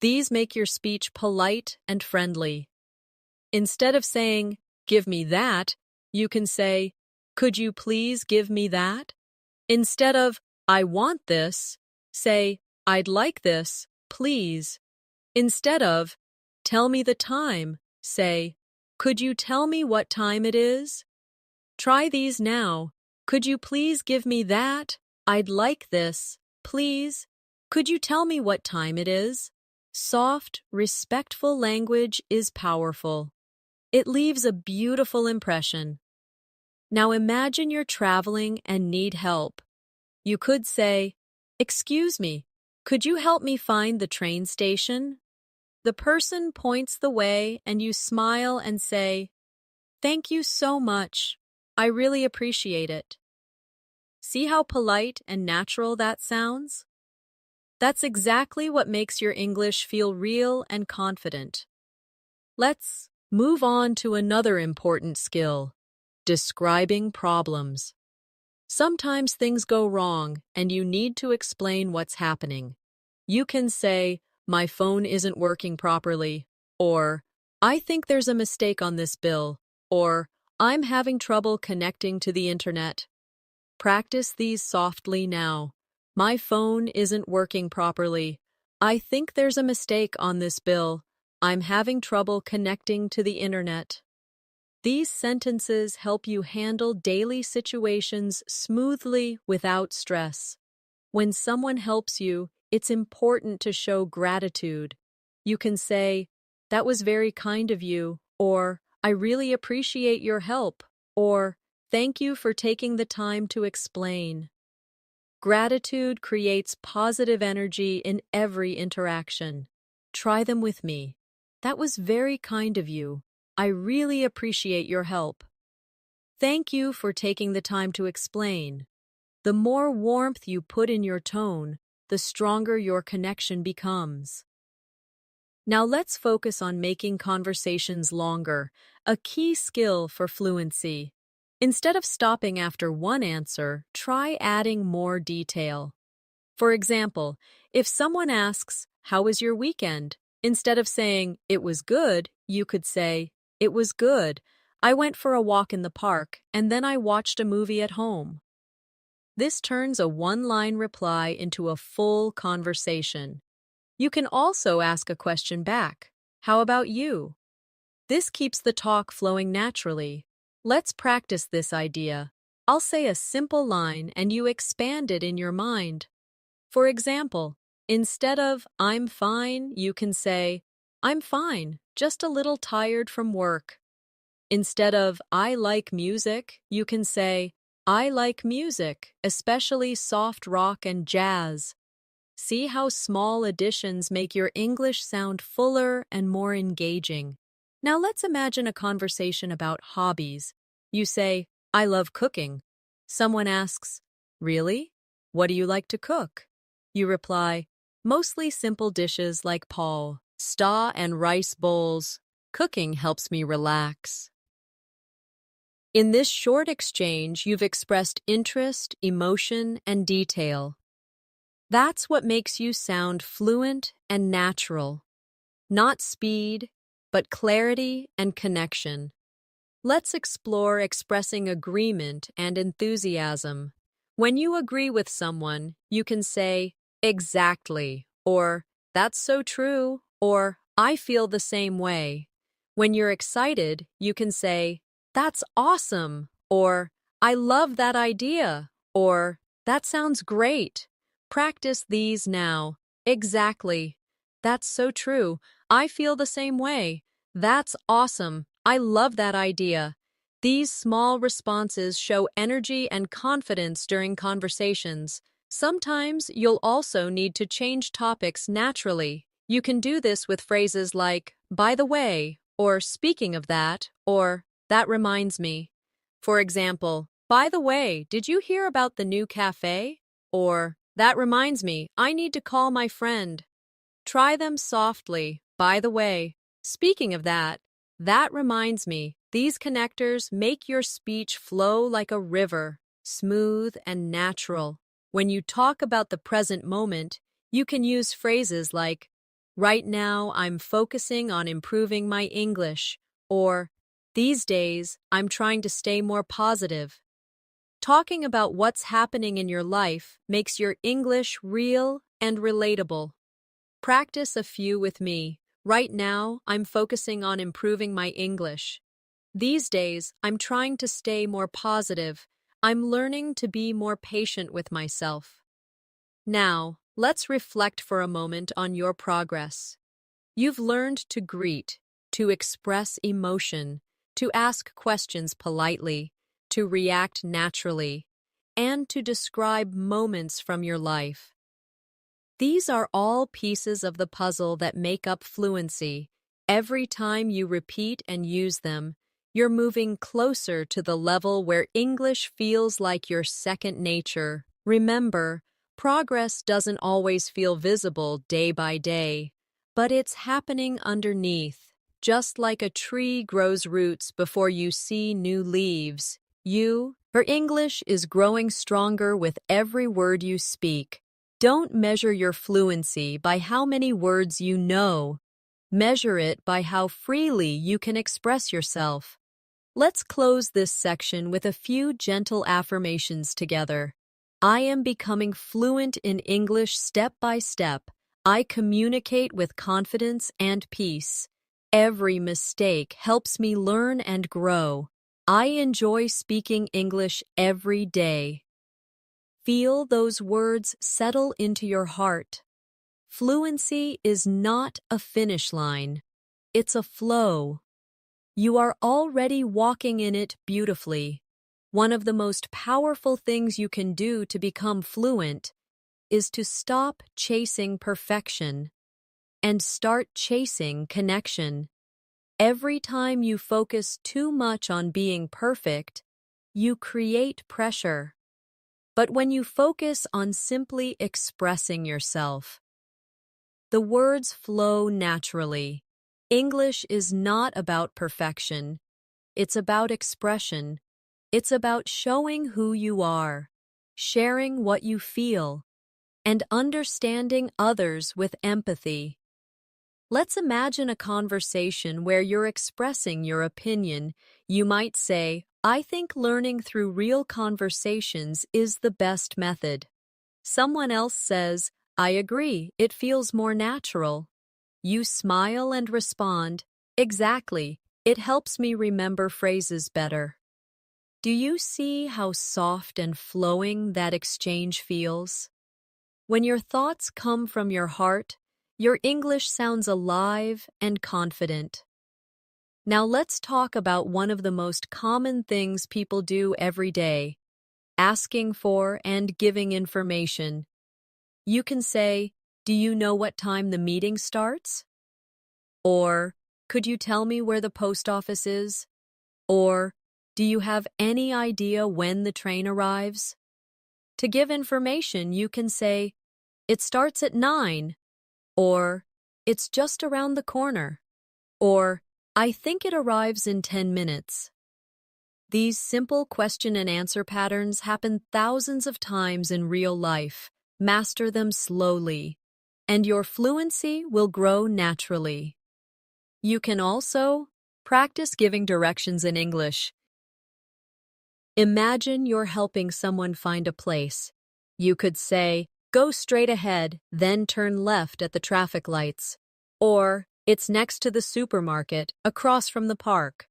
These make your speech polite and friendly. Instead of saying, "Give me that," you can say, "Could you please give me that?" Instead of, "I want this," say, "I'd like this, please." Instead of, "Tell me the time," say, "Could you tell me what time it is?" Try these now. Could you please give me that? I'd like this, please. Could you tell me what time it is? Soft, respectful language is powerful. It leaves a beautiful impression. Now imagine you're traveling and need help. You could say, "Excuse me, could you help me find the train station?" The person points the way and you smile and say, "Thank you so much. I really appreciate it." See how polite and natural that sounds? That's exactly what makes your English feel real and confident. Let's move on to another important skill, describing problems. Sometimes things go wrong and you need to explain what's happening. You can say, "My phone isn't working properly," or "I think there's a mistake on this bill," or "I'm having trouble connecting to the internet." Practice these softly now. "My phone isn't working properly. I think there's a mistake on this bill. I'm having trouble connecting to the internet." These sentences help you handle daily situations smoothly without stress. When someone helps you, it's important to show gratitude. You can say, "That was very kind of you," or "I really appreciate your help," or "Thank you for taking the time to explain." Gratitude creates positive energy in every interaction. Try them with me. "That was very kind of you. I really appreciate your help." Thank you for taking the time to explain. The more warmth you put in your tone, the stronger your connection becomes. Now let's focus on making conversations longer, a key skill for fluency. Instead of stopping after one answer, try adding more detail. For example, if someone asks, "How was your weekend?" instead of saying, "It was good," you could say, "It was good. I went for a walk in the park, and then I watched a movie at home." This turns a one-line reply into a full conversation. You can also ask a question back. "How about you?" This keeps the talk flowing naturally. Let's practice this idea. I'll say a simple line and you expand it in your mind. For example, instead of "I'm fine," you can say, "I'm fine, just a little tired from work." Instead of "I like music," you can say, "I like music, especially soft rock and jazz." See how small additions make your English sound fuller and more engaging. Now let's imagine a conversation about hobbies. You say, "I love cooking." Someone asks, "Really? What do you like to cook?" You reply, "Mostly simple dishes like pasta and rice bowls. Cooking helps me relax." In this short exchange, you've expressed interest, emotion, and detail. That's what makes you sound fluent and natural. Not speed, but clarity and connection. Let's explore expressing agreement and enthusiasm. When you agree with someone, you can say, "Exactly," or "That's so true," or "I feel the same way." When you're excited, you can say, "That's awesome," or "I love that idea," or "That sounds great." Practice these now. "Exactly." "That's so true. I feel the same way." "That's awesome. I love that idea." These small responses show energy and confidence during conversations. Sometimes you'll also need to change topics naturally. You can do this with phrases like, "By the way," or "Speaking of that," or "That reminds me." For example, "By the way, did you hear about the new cafe?" Or, "That reminds me, I need to call my friend." Try them softly. "By the way, speaking of that," "That reminds me." These connectors make your speech flow like a river, smooth and natural. When you talk about the present moment, you can use phrases like, Right now, I'm focusing on improving my English. Or, these days, I'm trying to stay more positive. Talking about what's happening in your life makes your English real and relatable. Practice a few with me. Right now, I'm focusing on improving my English. These days, I'm trying to stay more positive. I'm learning to be more patient with myself. Now, let's reflect for a moment on your progress. You've learned to greet, to express emotion, to ask questions politely, to react naturally, and to describe moments from your life. These are all pieces of the puzzle that make up fluency. Every time you repeat and use them, you're moving closer to the level where English feels like your second nature. Remember, progress doesn't always feel visible day by day, but it's happening underneath. Just like a tree grows roots before you see new leaves, your English is growing stronger with every word you speak. Don't measure your fluency by how many words you know. Measure it by how freely you can express yourself. Let's close this section with a few gentle affirmations together. I am becoming fluent in English step by step. I communicate with confidence and peace. Every mistake helps me learn and grow. I enjoy speaking English every day. Feel those words settle into your heart. Fluency is not a finish line. It's a flow. You are already walking in it beautifully. One of the most powerful things you can do to become fluent is to stop chasing perfection and start chasing connection. Every time you focus too much on being perfect, you create pressure. But when you focus on simply expressing yourself, the words flow naturally. English is not about perfection. It's about expression. It's about showing who you are, sharing what you feel, and understanding others with empathy. Let's imagine a conversation where you're expressing your opinion. You might say, I think learning through real conversations is the best method. Someone else says, I agree, it feels more natural. You smile and respond, exactly, it helps me remember phrases better. Do you see how soft and flowing that exchange feels? When your thoughts come from your heart, your English sounds alive and confident. Now let's talk about one of the most common things people do every day, asking for and giving information. You can say, do you know what time the meeting starts? Or, could you tell me where the post office is? Or, do you have any idea when the train arrives? To give information, you can say, it starts at 9, or it's just around the corner, or I think it arrives in 10 minutes. These simple question and answer patterns happen thousands of times in real life. Master them slowly, and your fluency will grow naturally. You can also practice giving directions in English. Imagine you're helping someone find a place. You could say, go straight ahead, then turn left at the traffic lights. Or, it's next to the supermarket, across from the park.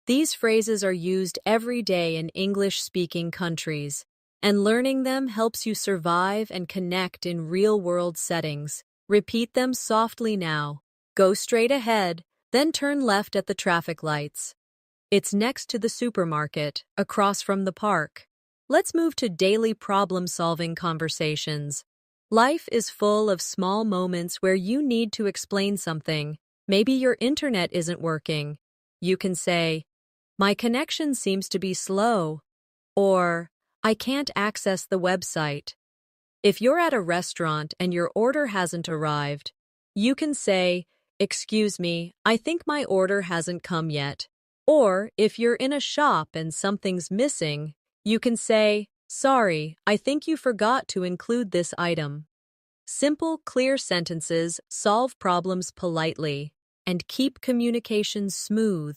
These phrases are used every day in English-speaking countries, and learning them helps you survive and connect in real-world settings. Repeat them softly now. Go straight ahead, then turn left at the traffic lights. It's next to the supermarket, across from the park. Let's move to daily problem-solving conversations. Life is full of small moments where you need to explain something. Maybe your internet isn't working. You can say, my connection seems to be slow, or I can't access the website. If you're at a restaurant and your order hasn't arrived, you can say, excuse me, I think my order hasn't come yet. Or if you're in a shop and something's missing, you can say, sorry, I think you forgot to include this item. Simple, clear sentences solve problems politely and keep communication smooth.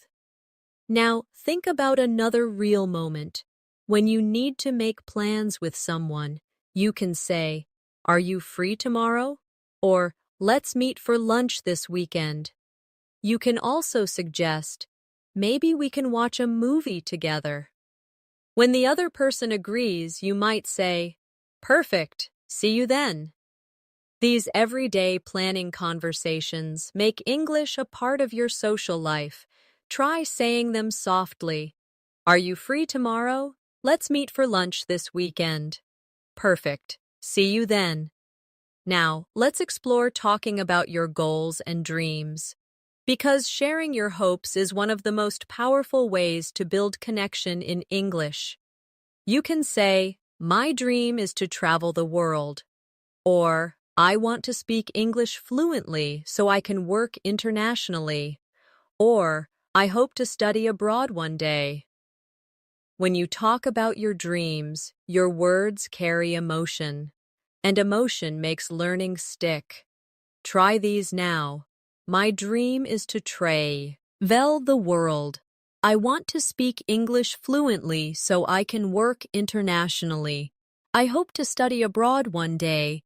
Now, think about another real moment. When you need to make plans with someone, you can say, "Are you free tomorrow?" Or, "Let's meet for lunch this weekend." You can also suggest, "Maybe we can watch a movie together." When the other person agrees, you might say, "Perfect, see you then." These everyday planning conversations make English a part of your social life. Try saying them softly. "Are you free tomorrow? Let's meet for lunch this weekend." Perfect. See you then. Now, let's explore talking about your goals and dreams. Because sharing your hopes is one of the most powerful ways to build connection in English. You can say, "My dream is to travel the world," or "I want to speak English fluently so I can work internationally," or "I hope to study abroad one day." When you talk about your dreams, your words carry emotion, and emotion makes learning stick. Try these now. My dream is to travel the world. I want to speak English fluently so I can work internationally. I hope to study abroad one day.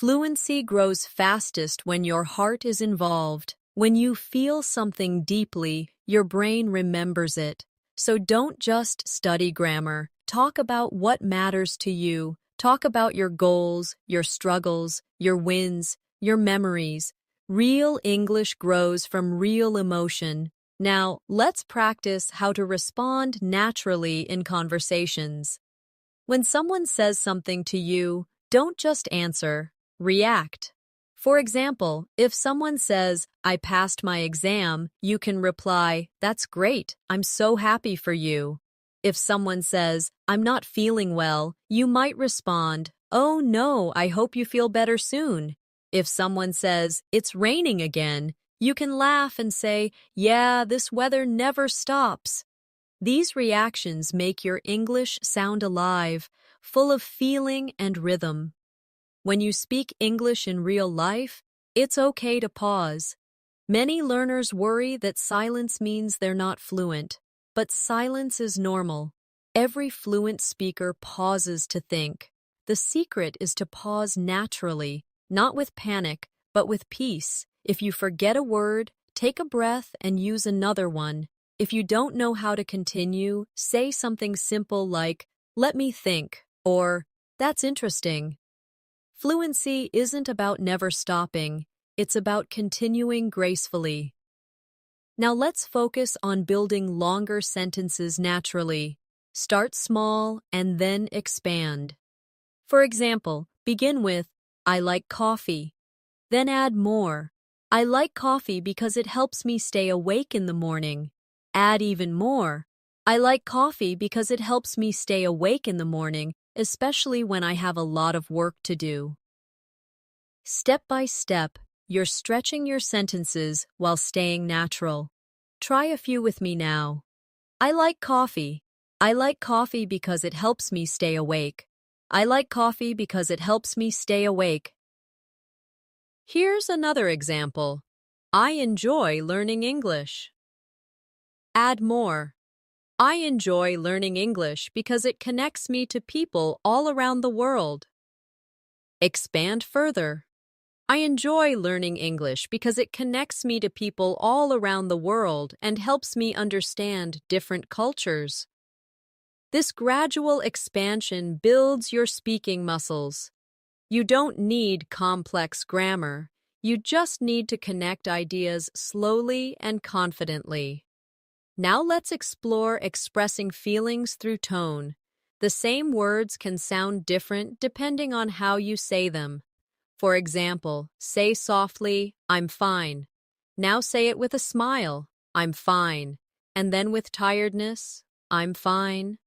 Fluency grows fastest when your heart is involved. When you feel something deeply, your brain remembers it. So don't just study grammar. Talk about what matters to you. Talk about your goals, your struggles, your wins, your memories. Real English grows from real emotion. Now, let's practice how to respond naturally in conversations. When someone says something to you, don't just answer, react. For example, if someone says, "I passed my exam," you can reply, "That's great, I'm so happy for you." If someone says, "I'm not feeling well," you might respond, "Oh no, I hope you feel better soon." If someone says, "It's raining again," you can laugh and say, "Yeah, this weather never stops." These reactions make your English sound alive, full of feeling and rhythm. When you speak English in real life, it's okay to pause. Many learners worry that silence means they're not fluent, but silence is normal. Every fluent speaker pauses to think. The secret is to pause naturally, not with panic, but with peace. If you forget a word, take a breath and use another one. If you don't know how to continue, say something simple like, "Let me think," or "That's interesting." Fluency isn't about never stopping, it's about continuing gracefully. Now let's focus on building longer sentences naturally. Start small and then expand. For example, begin with, "I like coffee." Then add more. "I like coffee because it helps me stay awake in the morning." Add even more. "I like coffee because it helps me stay awake in the morning, especially when I have a lot of work to do." Step by step, you're stretching your sentences while staying natural. Try a few with me now. "I like coffee." "I like coffee because it helps me stay awake." "I like coffee because it helps me stay awake." Here's another example. "I enjoy learning English." Add more. "I enjoy learning English because it connects me to people all around the world." Expand further. "I enjoy learning English because it connects me to people all around the world and helps me understand different cultures." This gradual expansion builds your speaking muscles. You don't need complex grammar. You just need to connect ideas slowly and confidently. Now let's explore expressing feelings through tone. The same words can sound different depending on how you say them. For example, say softly, "I'm fine." Now say it with a smile, "I'm fine." And then with tiredness, "I'm fine."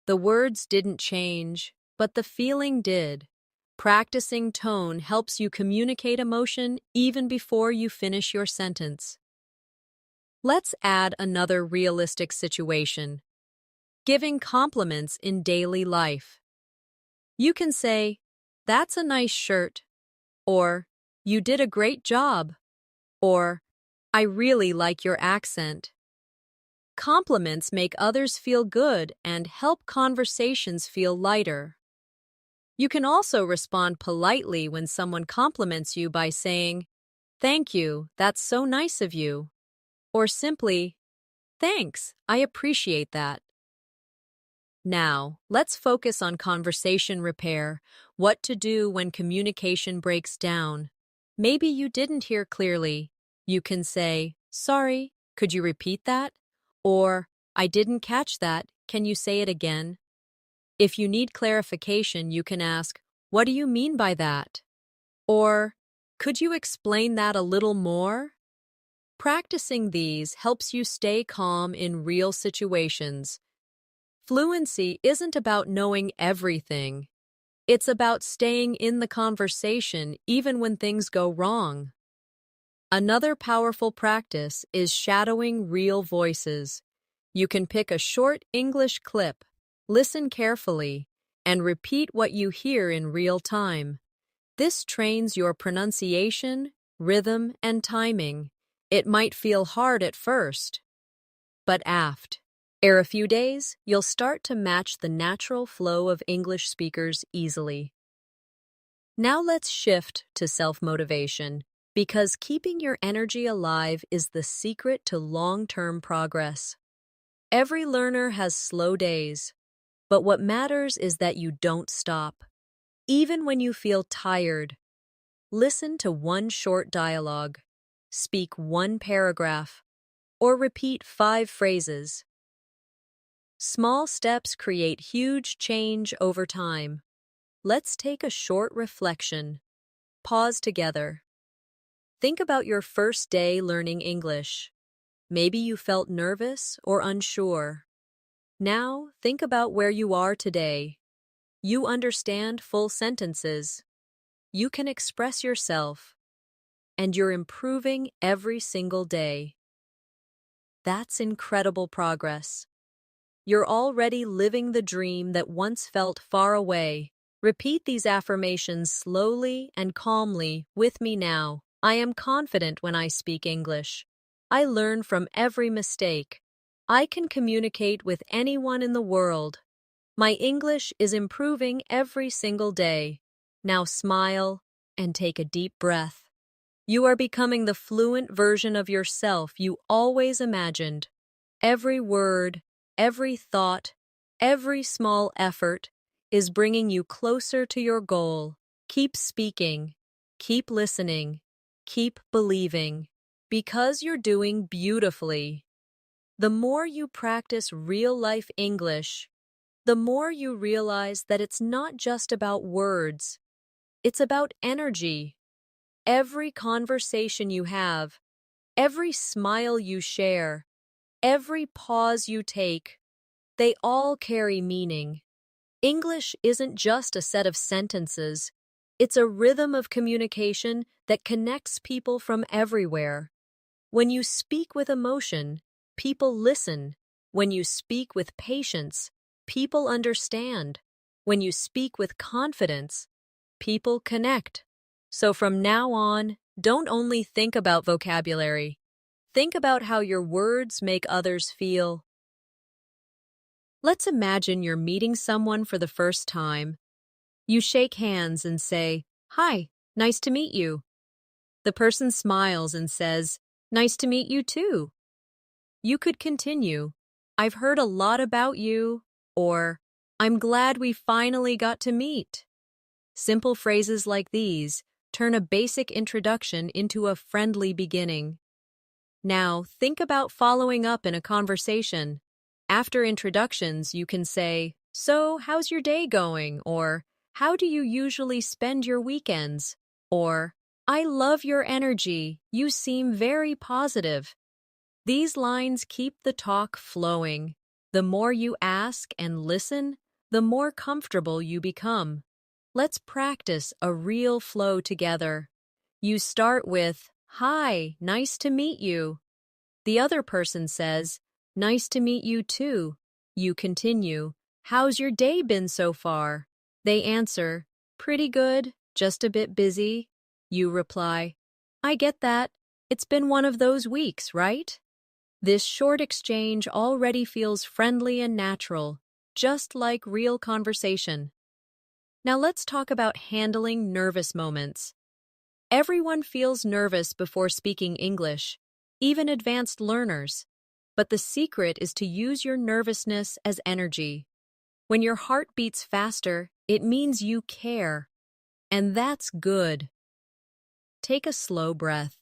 The words didn't change, but the feeling did. Practicing tone helps you communicate emotion even before you finish your sentence. Let's add another realistic situation. Giving compliments in daily life. You can say, "That's a nice shirt," or you did a great job, or I really like your accent. Compliments make others feel good and help conversations feel lighter. You can also respond politely when someone compliments you by saying, "Thank you, that's so nice of you," or simply, "Thanks, I appreciate that." Now, let's focus on conversation repair, what to do when communication breaks down. Maybe you didn't hear clearly. You can say, "Sorry, could you repeat that?" Or, "I didn't catch that, can you say it again?" If you need clarification, you can ask, "What do you mean by that?" Or, "Could you explain that a little more?" Practicing these helps you stay calm in real situations. Fluency isn't about knowing everything. It's about staying in the conversation even when things go wrong. Another powerful practice is shadowing real voices. You can pick a short English clip, listen carefully, and repeat what you hear in real time. This trains your pronunciation, rhythm, and timing. It might feel hard at first, but after a few days, you'll start to match the natural flow of English speakers easily. Now let's shift to self-motivation, because keeping your energy alive is the secret to long-term progress. Every learner has slow days, but what matters is that you don't stop. Even when you feel tired, listen to one short dialogue, speak one paragraph, or repeat 5 phrases. Small steps create huge change over time. Let's take a short reflection. Pause together. Think about your first day learning English. Maybe you felt nervous or unsure. Now, think about where you are today. You understand full sentences. You can express yourself. And you're improving every single day. That's incredible progress. You're already living the dream that once felt far away. Repeat these affirmations slowly and calmly with me now. I am confident when I speak English. I learn from every mistake. I can communicate with anyone in the world. My English is improving every single day. Now smile and take a deep breath. You are becoming the fluent version of yourself you always imagined. Every word, every thought, every small effort is bringing you closer to your goal. Keep speaking, keep listening, keep believing, because you're doing beautifully. The more you practice real-life English, the more you realize that it's not just about words, it's about energy. Every conversation you have, every smile you share, every pause you take, they all carry meaning. English isn't just a set of sentences. It's a rhythm of communication that connects people from everywhere. When you speak with emotion, people listen. When you speak with patience, people understand. When you speak with confidence, people connect. So from now on, don't only think about vocabulary. Think about how your words make others feel. Let's imagine you're meeting someone for the first time. You shake hands and say, "Hi, nice to meet you." The person smiles and says, "Nice to meet you too." You could continue, "I've heard a lot about you," or "I'm glad we finally got to meet." Simple phrases like these turn a basic introduction into a friendly beginning. Now, think about following up in a conversation. After introductions, you can say, "So, how's your day going?" Or, "How do you usually spend your weekends?" Or, "I love your energy. You seem very positive." These lines keep the talk flowing. The more you ask and listen, the more comfortable you become. Let's practice a real flow together. You start with, "Hi, nice to meet you." The other person says, "Nice to meet you too." You continue, "How's your day been so far?" They answer, "Pretty good, just a bit busy." You reply, I get that. It's been one of those weeks, right? This short exchange already feels friendly and natural, just like real conversation. Now let's talk about handling nervous moments. Everyone feels nervous before speaking English, even advanced learners. But the secret is to use your nervousness as energy. When your heart beats faster, it means you care. And that's good. Take a slow breath,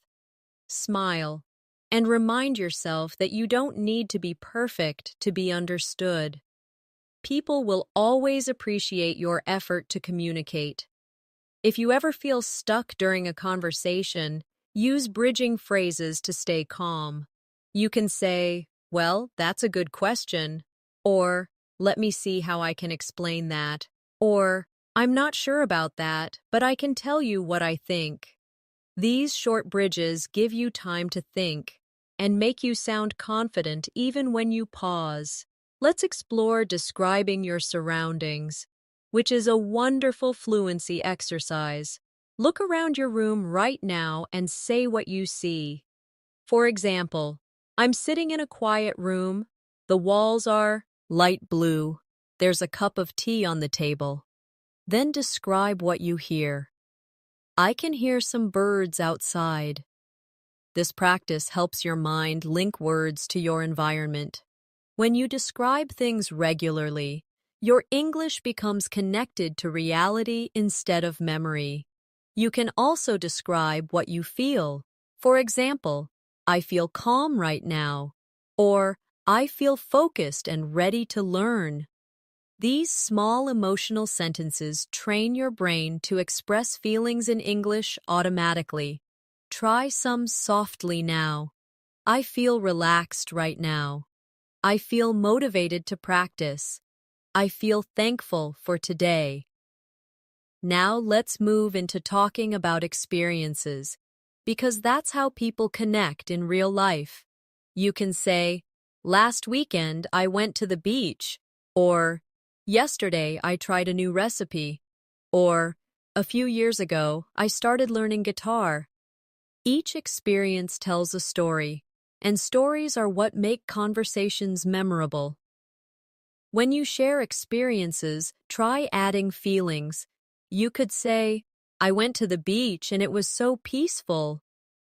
smile, and remind yourself that you don't need to be perfect to be understood. People will always appreciate your effort to communicate. If you ever feel stuck during a conversation, use bridging phrases to stay calm. You can say, well, that's a good question, or let me see how I can explain that, or I'm not sure about that, but I can tell you what I think. These short bridges give you time to think and make you sound confident even when you pause. Let's explore describing your surroundings, which is a wonderful fluency exercise. Look around your room right now and say what you see. For example, I'm sitting in a quiet room. The walls are light blue. There's a cup of tea on the table. Then describe what you hear. I can hear some birds outside. This practice helps your mind link words to your environment. When you describe things regularly, your English becomes connected to reality instead of memory. You can also describe what you feel. For example, I feel calm right now, or I feel focused and ready to learn. These small emotional sentences train your brain to express feelings in English automatically. Try some softly now. I feel relaxed right now. I feel motivated to practice. I feel thankful for today. Now let's move into talking about experiences, because that's how people connect in real life. You can say, last weekend I went to the beach, or yesterday I tried a new recipe, or a few years ago I started learning guitar. Each experience tells a story, and stories are what make conversations memorable. When you share experiences, try adding feelings. You could say, I went to the beach and it was so peaceful.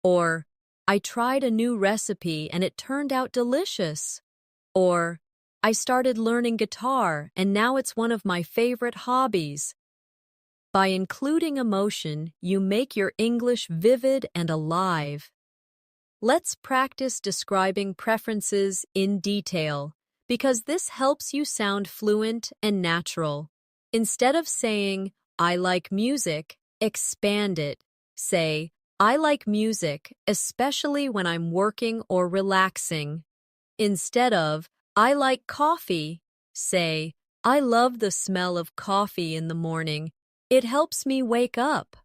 Or, I tried a new recipe and it turned out delicious. Or, I started learning guitar and now it's one of my favorite hobbies. By including emotion, you make your English vivid and alive. Let's practice describing preferences in detail, because this helps you sound fluent and natural. Instead of saying, I like music, expand it. Say, I like music, especially when I'm working or relaxing. Instead of, I like coffee, say, I love the smell of coffee in the morning. It helps me wake up.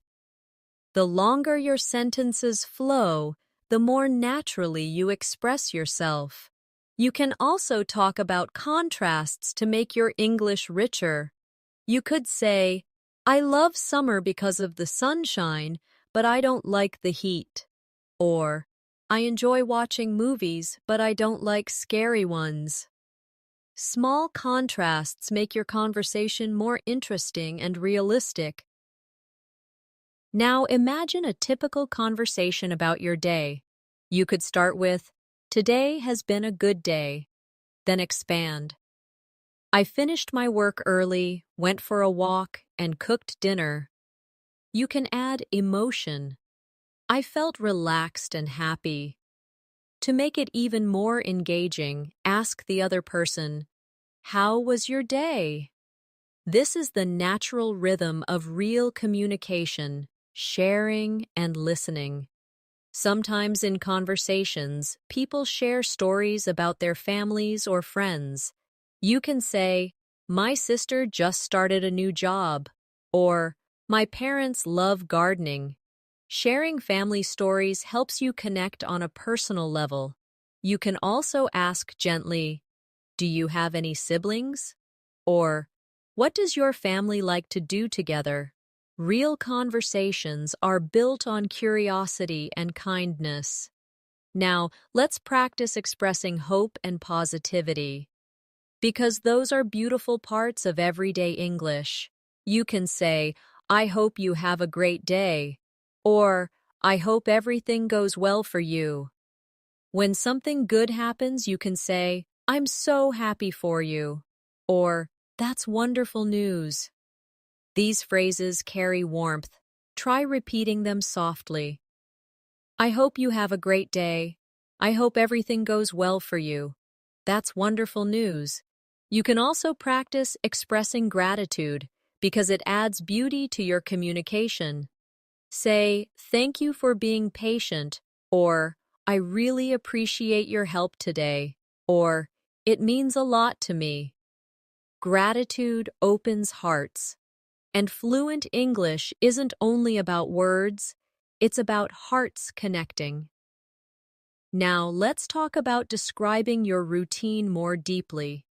The longer your sentences flow, the more naturally you express yourself. You can also talk about contrasts to make your English richer. You could say, I love summer because of the sunshine, but I don't like the heat. Or, I enjoy watching movies, but I don't like scary ones. Small contrasts make your conversation more interesting and realistic. Now imagine a typical conversation about your day. You could start with, today has been a good day. Then expand. I finished my work early, went for a walk, and cooked dinner. You can add emotion. I felt relaxed and happy. To make it even more engaging, ask the other person, how was your day? This is the natural rhythm of real communication, sharing and listening. Sometimes in conversations, people share stories about their families or friends. You can say, my sister just started a new job, or my parents love gardening. Sharing family stories helps you connect on a personal level. You can also ask gently, do you have any siblings? Or, what does your family like to do together? Real conversations are built on curiosity and kindness. Now, let's practice expressing hope and positivity, because those are beautiful parts of everyday English. You can say, I hope you have a great day, or I hope everything goes well for you. When something good happens, you can say, I'm so happy for you, or that's wonderful news. These phrases carry warmth. Try repeating them softly. I hope you have a great day. I hope everything goes well for you. That's wonderful news. You can also practice expressing gratitude because it adds beauty to your communication. Say, thank you for being patient, or I really appreciate your help today, or it means a lot to me. Gratitude opens hearts. And fluent English isn't only about words, it's about hearts connecting. Now, let's talk about describing your routine more deeply.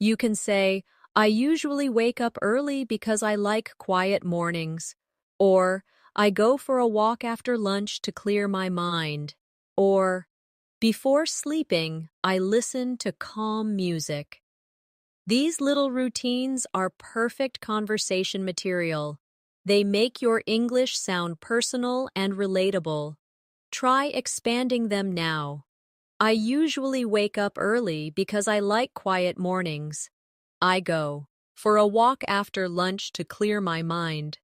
You can say, I usually wake up early because I like quiet mornings, or I go for a walk after lunch to clear my mind, or before sleeping, I listen to calm music. These little routines are perfect conversation material. They make your English sound personal and relatable. Try expanding them now. I usually wake up early because I like quiet mornings. I go for a walk after lunch to clear my mind.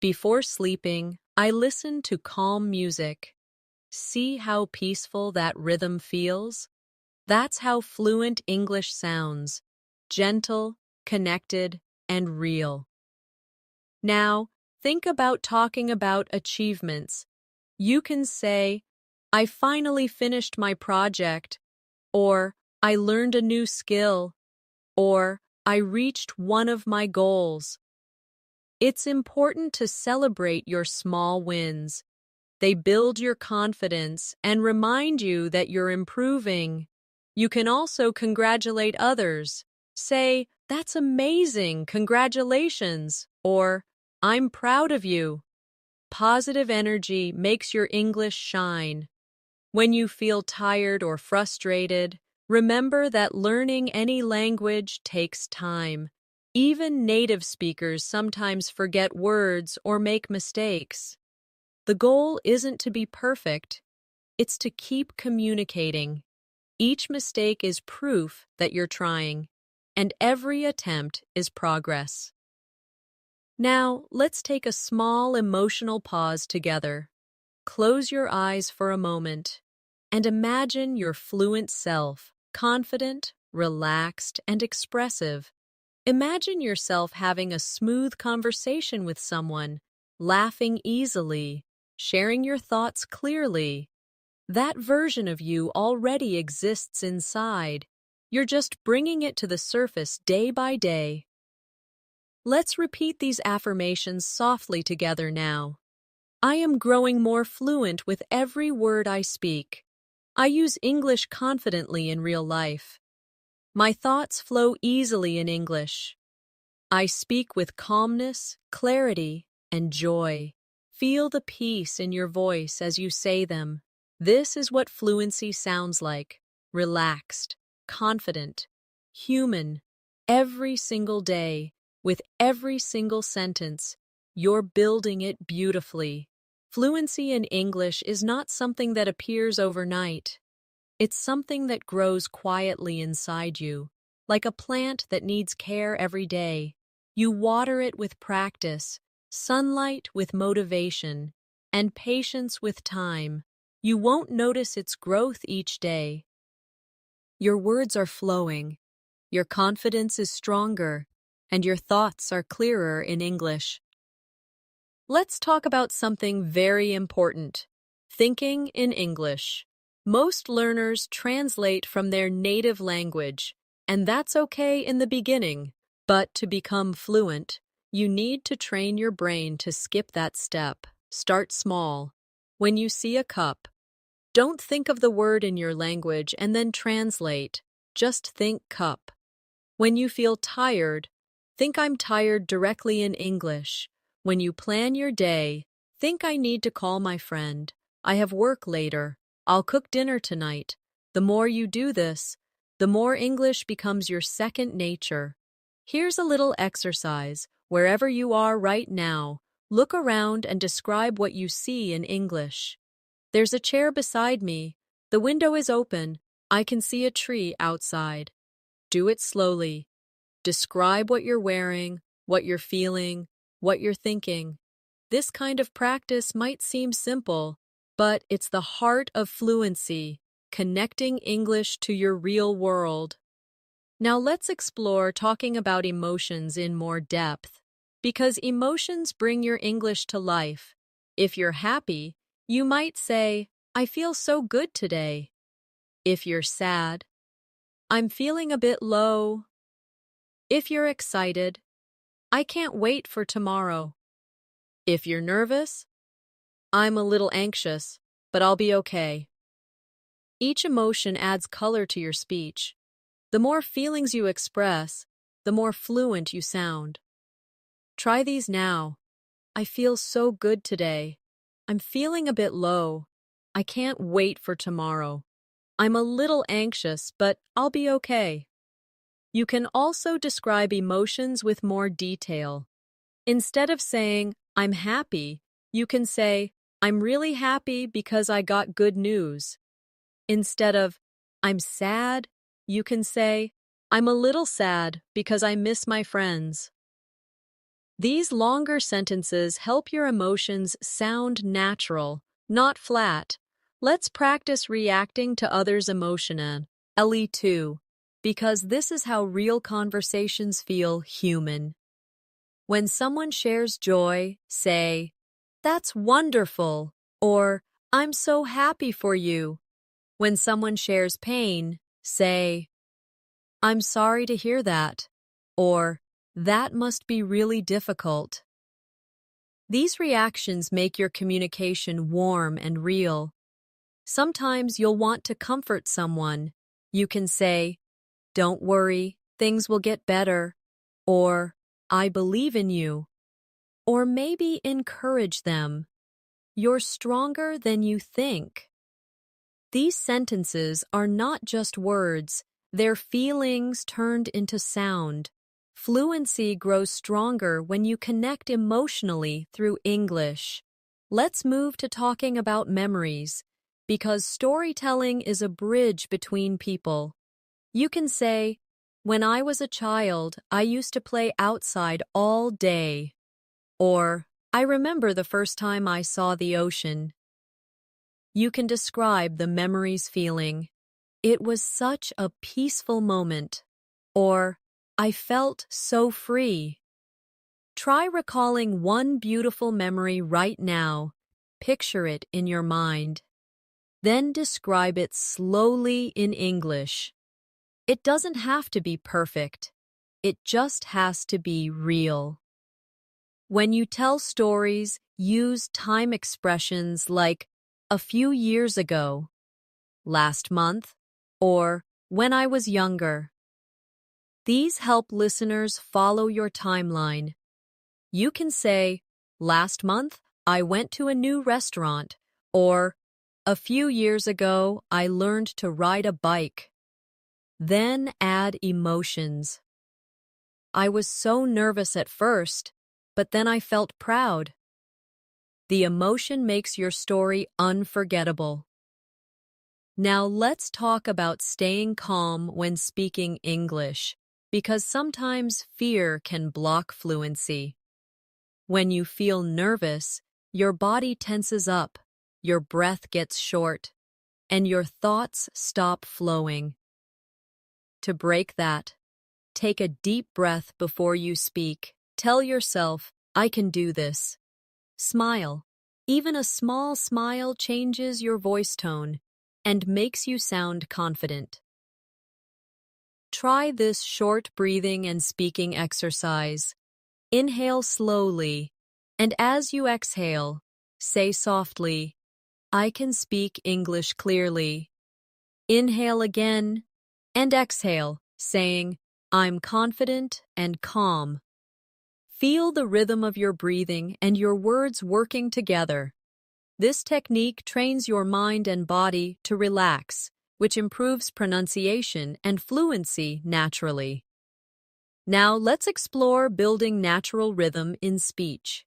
Before sleeping, I listen to calm music. See how peaceful that rhythm feels? That's how fluent English sounds. Gentle, connected, and real. Now, think about talking about achievements. You can say, I finally finished my project, or I learned a new skill, or I reached one of my goals. It's important to celebrate your small wins. They build your confidence and remind you that you're improving. You can also congratulate others. Say, that's amazing, congratulations, or I'm proud of you. Positive energy makes your English shine. When you feel tired or frustrated, remember that learning any language takes time. Even native speakers sometimes forget words or make mistakes. The goal isn't to be perfect, it's to keep communicating. Each mistake is proof that you're trying, and every attempt is progress. Now, let's take a small emotional pause together. Close your eyes for a moment and imagine your fluent self, confident, relaxed, and expressive. Imagine yourself having a smooth conversation with someone, laughing easily, sharing your thoughts clearly. That version of you already exists inside. You're just bringing it to the surface day by day. Let's repeat these affirmations softly together now. I am growing more fluent with every word I speak. I use English confidently in real life. My thoughts flow easily in English. I speak with calmness, clarity, and joy. Feel the peace in your voice as you say them. This is what fluency sounds like: relaxed, confident, human. Every single day, with every single sentence, you're building it beautifully. Fluency in English is not something that appears overnight. It's something that grows quietly inside you, like a plant that needs care every day. You water it with practice, sunlight with motivation, and patience with time. You won't notice its growth each day. Your words are flowing, your confidence is stronger, and your thoughts are clearer in English. Let's talk about something very important: thinking in English. Most learners translate from their native language, and that's okay in the beginning. But to become fluent, you need to train your brain to skip that step. Start small. When you see a cup, don't think of the word in your language and then translate. Just think cup. When you feel tired, think I'm tired directly in English. When you plan your day, think I need to call my friend. I have work later. I'll cook dinner tonight. The more you do this, the more English becomes your second nature. Here's a little exercise. Wherever you are right now, look around and describe what you see in English. There's a chair beside me. The window is open. I can see a tree outside. Do it slowly. Describe what you're wearing, what you're feeling, what you're thinking. This kind of practice might seem simple, but it's the heart of fluency, connecting English to your real world. Now let's explore talking about emotions in more depth, because emotions bring your English to life. If you're happy, you might say, I feel so good today. If you're sad, I'm feeling a bit low. If you're excited, I can't wait for tomorrow. If you're nervous, I'm a little anxious, but I'll be okay. Each emotion adds color to your speech. The more feelings you express, the more fluent you sound. Try these now. I feel so good today. I'm feeling a bit low. I can't wait for tomorrow. I'm a little anxious, but I'll be okay. You can also describe emotions with more detail. Instead of saying, I'm happy, you can say, I'm really happy because I got good news. Instead of, I'm sad, you can say, I'm a little sad because I miss my friends. These longer sentences help your emotions sound natural, not flat. Let's practice reacting to others' emotion. LE2. Because this is how real conversations feel human. When someone shares joy, say, That's wonderful, or I'm so happy for you. When someone shares pain, say, I'm sorry to hear that, or that must be really difficult. These reactions make your communication warm and real. Sometimes you'll want to comfort someone. You can say, Don't worry, things will get better, or I believe in you, or maybe encourage them. You're stronger than you think. These sentences are not just words, they're feelings turned into sound. Fluency grows stronger when you connect emotionally through English. Let's move to talking about memories, because storytelling is a bridge between people. You can say, When I was a child, I used to play outside all day. Or, I remember the first time I saw the ocean. You can describe the memory's feeling. It was such a peaceful moment. Or, I felt so free. Try recalling one beautiful memory right now. Picture it in your mind. Then describe it slowly in English. It doesn't have to be perfect. It just has to be real. When you tell stories, use time expressions like a few years ago, last month, or when I was younger. These help listeners follow your timeline. You can say, Last month, I went to a new restaurant, or a few years ago, I learned to ride a bike. Then add emotions. I was so nervous at first, but then I felt proud. The emotion makes your story unforgettable. Now let's talk about staying calm when speaking English, because sometimes fear can block fluency. When you feel nervous, your body tenses up, your breath gets short, and your thoughts stop flowing. To break that, take a deep breath before you speak. Tell yourself, I can do this. Smile. Even a small smile changes your voice tone and makes you sound confident. Try this short breathing and speaking exercise. Inhale slowly, and as you exhale, say softly, I can speak English clearly. Inhale again, and exhale, saying, I'm confident and calm. Feel the rhythm of your breathing and your words working together. This technique trains your mind and body to relax, which improves pronunciation and fluency naturally. Now let's explore building natural rhythm in speech.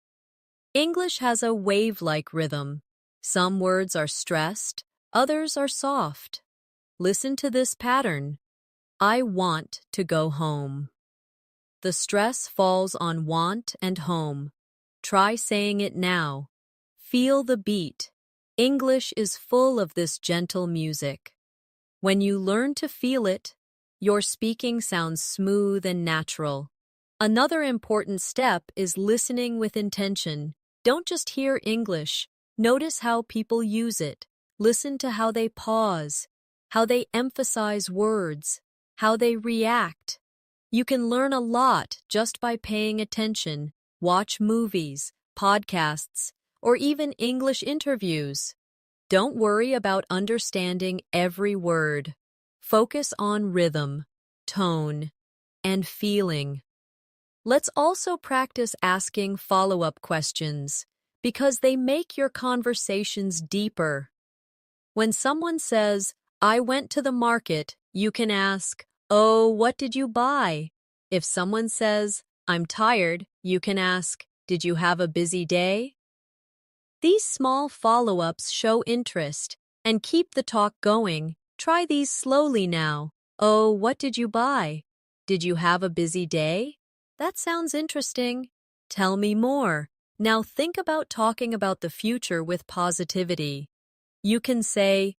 English has a wave-like rhythm. Some words are stressed, others are soft. Listen to this pattern. I want to go home. The stress falls on want and home. Try saying it now. Feel the beat. English is full of this gentle music. When you learn to feel it, your speaking sounds smooth and natural. Another important step is listening with intention. Don't just hear English. Notice how people use it. Listen to how they pause, how they emphasize words, how they react. You can learn a lot just by paying attention. Watch movies, podcasts, or even English interviews. Don't worry about understanding every word. Focus on rhythm, tone, and feeling. Let's also practice asking follow-up questions because they make your conversations deeper. When someone says, I went to the market, you can ask, oh, what did you buy? If someone says, I'm tired, you can ask, did you have a busy day? These small follow-ups show interest and keep the talk going. Try these slowly now. Oh, what did you buy? Did you have a busy day? That sounds interesting. Tell me more. Now think about talking about the future with positivity. You can say,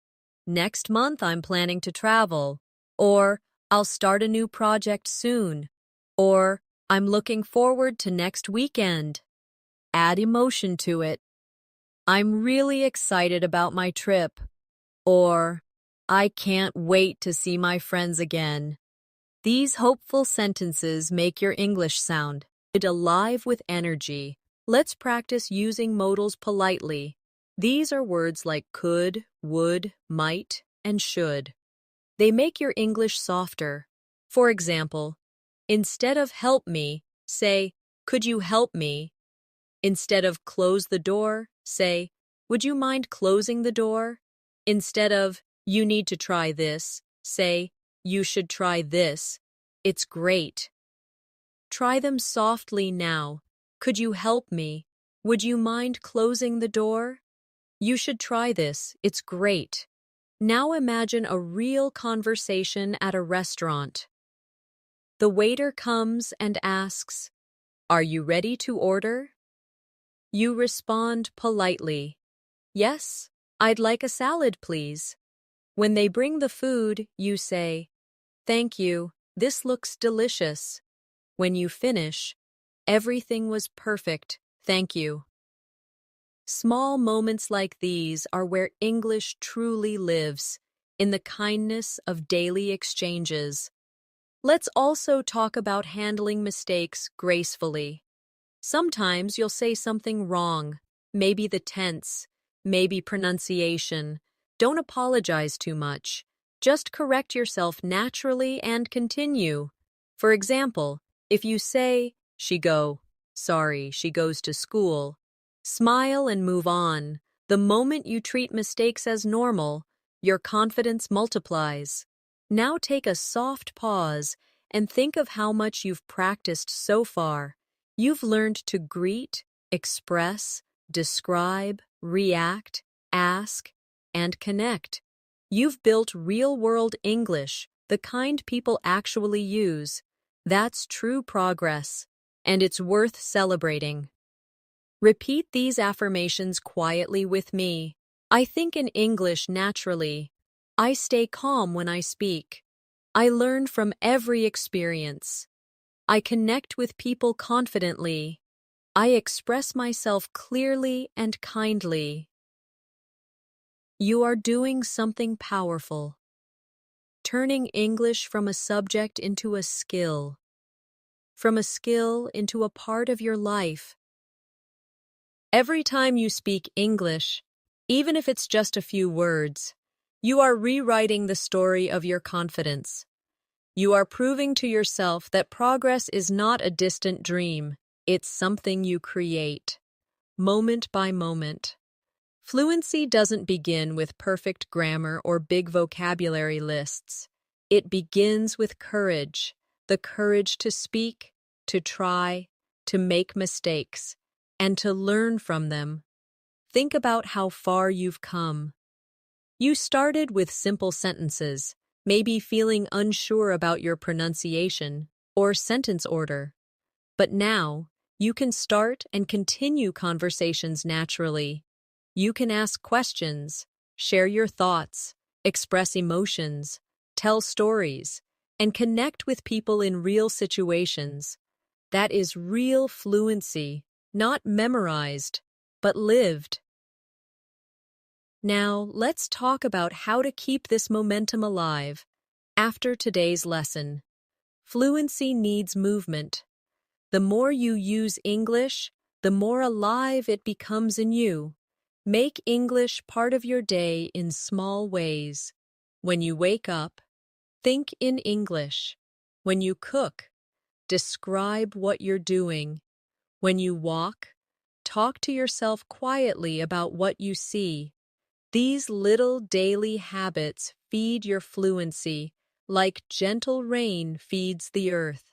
next month I'm planning to travel, or I'll start a new project soon, or I'm looking forward to next weekend. Add emotion to it. I'm really excited about my trip, or I can't wait to see my friends again. These hopeful sentences make your English sound alive with energy. Let's practice using modals politely. These are words like could, would, might, and should. They make your English softer. For example, instead of help me, say, could you help me? Instead of close the door, say, would you mind closing the door? Instead of you need to try this, say, you should try this. It's great. Try them softly now. Could you help me? Would you mind closing the door? You should try this. It's great. Now imagine a real conversation at a restaurant. The waiter comes and asks, are you ready to order? You respond politely, yes, I'd like a salad, please. When they bring the food, you say, thank you, this looks delicious. When you finish, everything was perfect, thank you. Small moments like these are where English truly lives, in the kindness of daily exchanges. Let's also talk about handling mistakes gracefully. Sometimes you'll say something wrong, maybe the tense, maybe pronunciation. Don't apologize too much. Just correct yourself naturally and continue. For example, if you say, sorry, she goes to school, smile and move on. The moment you treat mistakes as normal, your confidence multiplies. Now take a soft pause and think of how much you've practiced so far. You've learned to greet, express, describe, react, ask, and connect. You've built real-world English, the kind people actually use. That's true progress, and it's worth celebrating. Repeat these affirmations quietly with me. I think in English naturally. I stay calm when I speak. I learn from every experience. I connect with people confidently. I express myself clearly and kindly. You are doing something powerful. Turning English from a subject into a skill. From a skill into a part of your life. Every time you speak English, even if it's just a few words, you are rewriting the story of your confidence. You are proving to yourself that progress is not a distant dream. It's something you create, moment by moment. Fluency doesn't begin with perfect grammar or big vocabulary lists. It begins with courage, the courage to speak, to try, to make mistakes, and to learn from them. Think about how far you've come. You started with simple sentences, maybe feeling unsure about your pronunciation or sentence order. But now, you can start and continue conversations naturally. You can ask questions, share your thoughts, express emotions, tell stories, and connect with people in real situations. That is real fluency, not memorized, but lived. Now, let's talk about how to keep this momentum alive. After today's lesson, fluency needs movement. The more you use English, the more alive it becomes in you. Make English part of your day in small ways. When you wake up, think in English. When you cook, describe what you're doing. When you walk, talk to yourself quietly about what you see. These little daily habits feed your fluency, like gentle rain feeds the earth.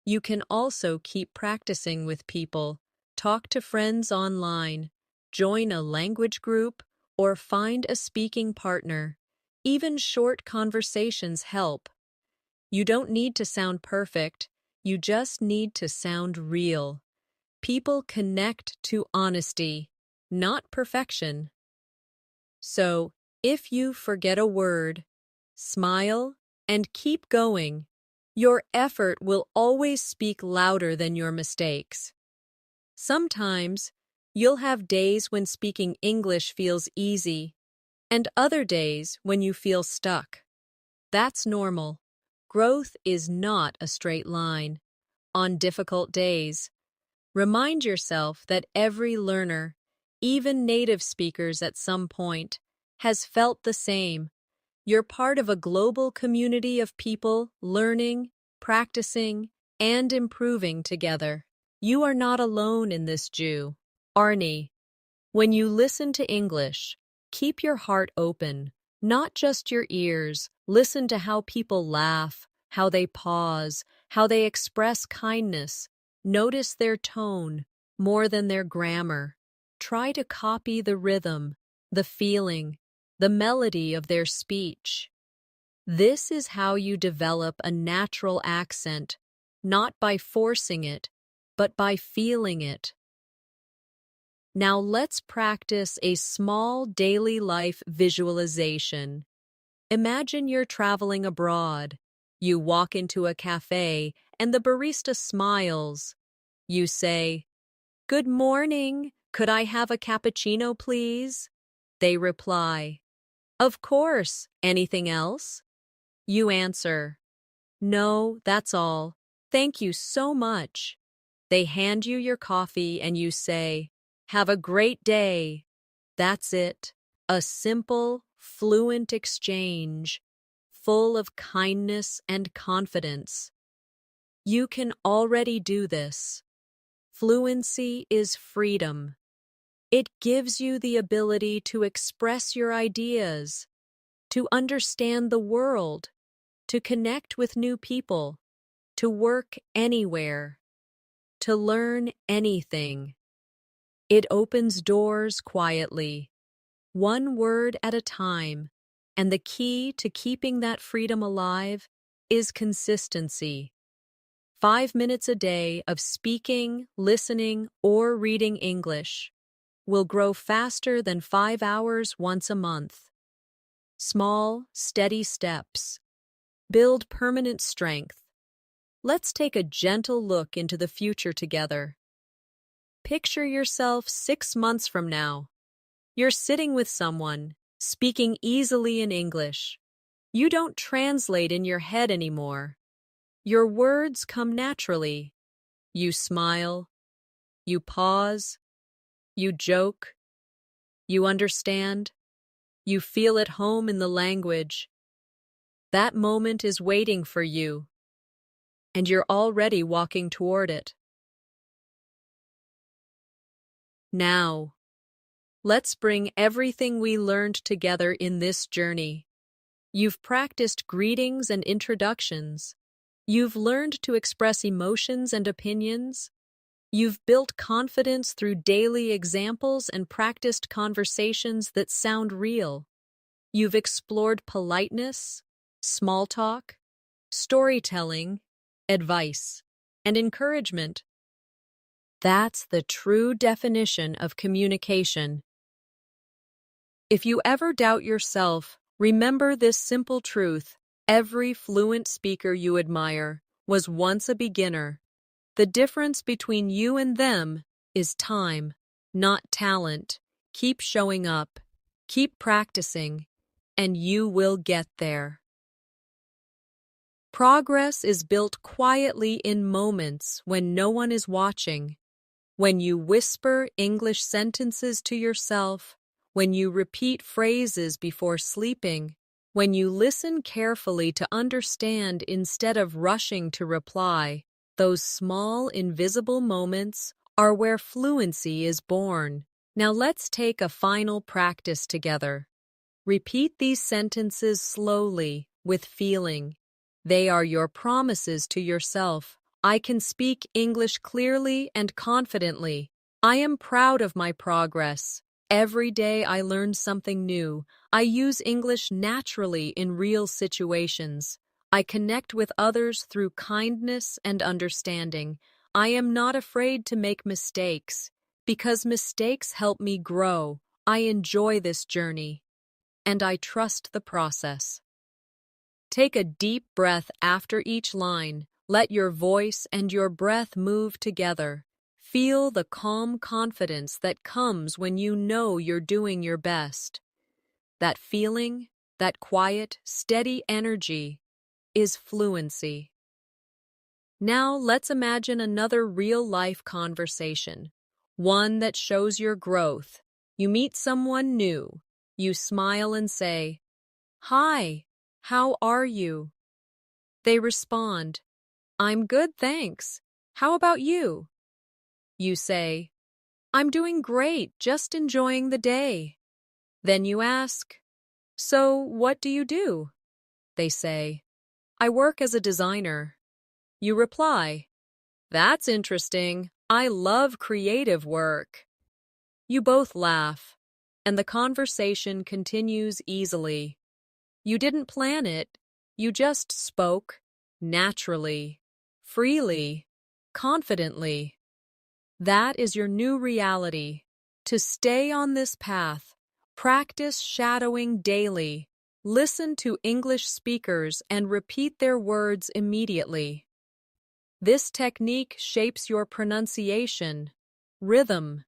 You can also keep practicing with people, talk to friends online, join a language group, or find a speaking partner. Even short conversations help. You don't need to sound perfect, you just need to sound real. People connect to honesty, not perfection. So, if you forget a word, smile and keep going. Your effort will always speak louder than your mistakes. Sometimes, you'll have days when speaking English feels easy, and other days when you feel stuck. That's normal. Growth is not a straight line. On difficult days, remind yourself that every learner, even native speakers at some point, has felt the same. You're part of a global community of people learning, practicing, and improving together. You are not alone in this journey. When you listen to English, keep your heart open, not just your ears. Listen to how people laugh, how they pause, how they express kindness. Notice their tone more than their grammar. Try to copy the rhythm, the feeling, the melody of their speech. This is how you develop a natural accent, not by forcing it, but by feeling it. Now let's practice a small daily life visualization. Imagine you're traveling abroad. You walk into a cafe and the barista smiles. You say, "Good morning, could I have a cappuccino, please?" They reply, "Of course, anything else?" You answer, "No, that's all. Thank you so much." They hand you your coffee and you say, "Have a great day." That's it. A simple, fluent exchange, full of kindness and confidence. You can already do this. Fluency is freedom. It gives you the ability to express your ideas, to understand the world, to connect with new people, to work anywhere, to learn anything. It opens doors quietly, one word at a time, and the key to keeping that freedom alive is consistency. 5 minutes a day of speaking, listening, or reading English will grow faster than 5 hours once a month. Small, steady steps build permanent strength. Let's take a gentle look into the future together. Picture yourself 6 months from now. You're sitting with someone, speaking easily in English. You don't translate in your head anymore. Your words come naturally. You smile. You pause. You joke. You understand. You feel at home in the language. That moment is waiting for you, and you're already walking toward it. Now, let's bring everything we learned together in this journey. You've practiced greetings and introductions. You've learned to express emotions and opinions. You've built confidence through daily examples and practiced conversations that sound real. You've explored politeness, small talk, storytelling, advice, and encouragement. That's the true definition of communication. If you ever doubt yourself, remember this simple truth: every fluent speaker you admire was once a beginner. The difference between you and them is time, not talent. Keep showing up, keep practicing, and you will get there. Progress is built quietly in moments when no one is watching. When you whisper English sentences to yourself, when you repeat phrases before sleeping, when you listen carefully to understand instead of rushing to reply, those small, invisible moments are where fluency is born. Now let's take a final practice together. Repeat these sentences slowly, with feeling. They are your promises to yourself. I can speak English clearly and confidently. I am proud of my progress. Every day I learn something new. I use English naturally in real situations. I connect with others through kindness and understanding. I am not afraid to make mistakes, because mistakes help me grow. I enjoy this journey, and I trust the process. Take a deep breath after each line. Let your voice and your breath move together. Feel the calm confidence that comes when you know you're doing your best. That feeling, that quiet, steady energy, is fluency. Now let's imagine another real-life conversation, one that shows your growth. You meet someone new. You smile and say, "Hi, how are you?" They respond, "I'm good, thanks. How about you?" You say, "I'm doing great, just enjoying the day." Then you ask, "So, what do you do?" They say, "I work as a designer." You reply, "That's interesting. I love creative work." You both laugh, and the conversation continues easily. You didn't plan it. You just spoke, naturally, freely, confidently. That is your new reality. To stay on this path, practice shadowing daily. Listen to English speakers and repeat their words immediately. This technique shapes your pronunciation, rhythm,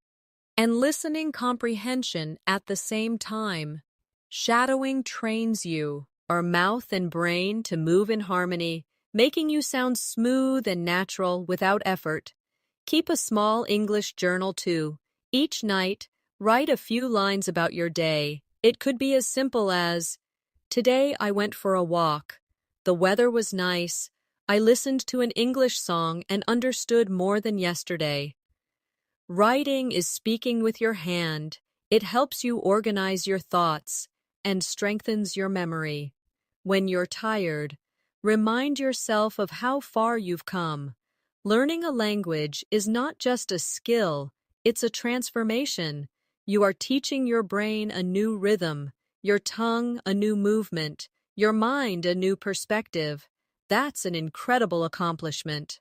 and listening comprehension at the same time. Shadowing trains your mouth and brain to move in harmony, making you sound smooth and natural without effort. Keep a small English journal too. Each night, write a few lines about your day. It could be as simple as, "Today I went for a walk. The weather was nice. I listened to an English song and understood more than yesterday." Writing is speaking with your hand. It helps you organize your thoughts and strengthens your memory. When you're tired, remind yourself of how far you've come. Learning a language is not just a skill, it's a transformation. You are teaching your brain a new rhythm, your tongue a new movement, your mind a new perspective. That's an incredible accomplishment.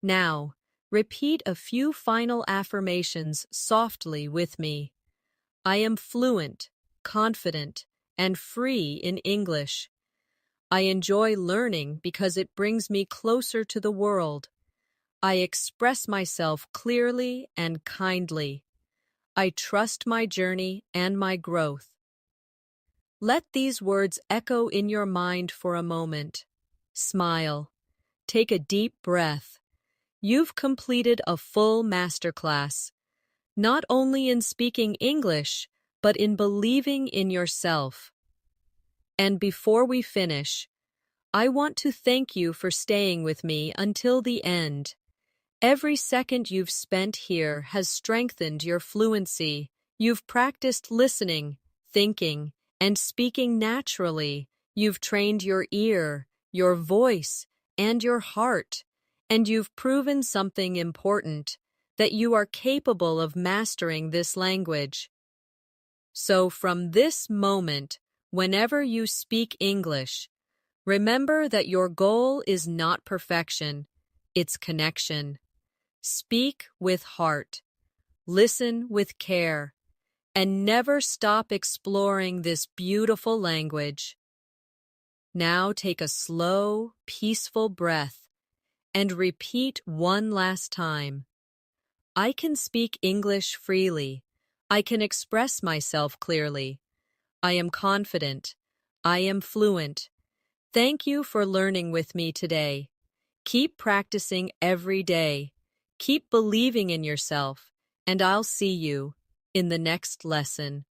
Now, repeat a few final affirmations softly with me. I am fluent, confident, and free in English. I enjoy learning because it brings me closer to the world. I express myself clearly and kindly. I trust my journey and my growth. Let these words echo in your mind for a moment. Smile. Take a deep breath. You've completed a full masterclass, not only in speaking English, but in believing in yourself. And before we finish, I want to thank you for staying with me until the end. Every second you've spent here has strengthened your fluency. You've practiced listening, thinking, and speaking naturally. You've trained your ear, your voice, and your heart. And you've proven something important, that you are capable of mastering this language. So from this moment, whenever you speak English, remember that your goal is not perfection, it's connection. Speak with heart, listen with care, and never stop exploring this beautiful language. Now take a slow, peaceful breath and repeat one last time. I can speak English freely. I can express myself clearly. I am confident. I am fluent. Thank you for learning with me today. Keep practicing every day. Keep believing in yourself, and I'll see you in the next lesson.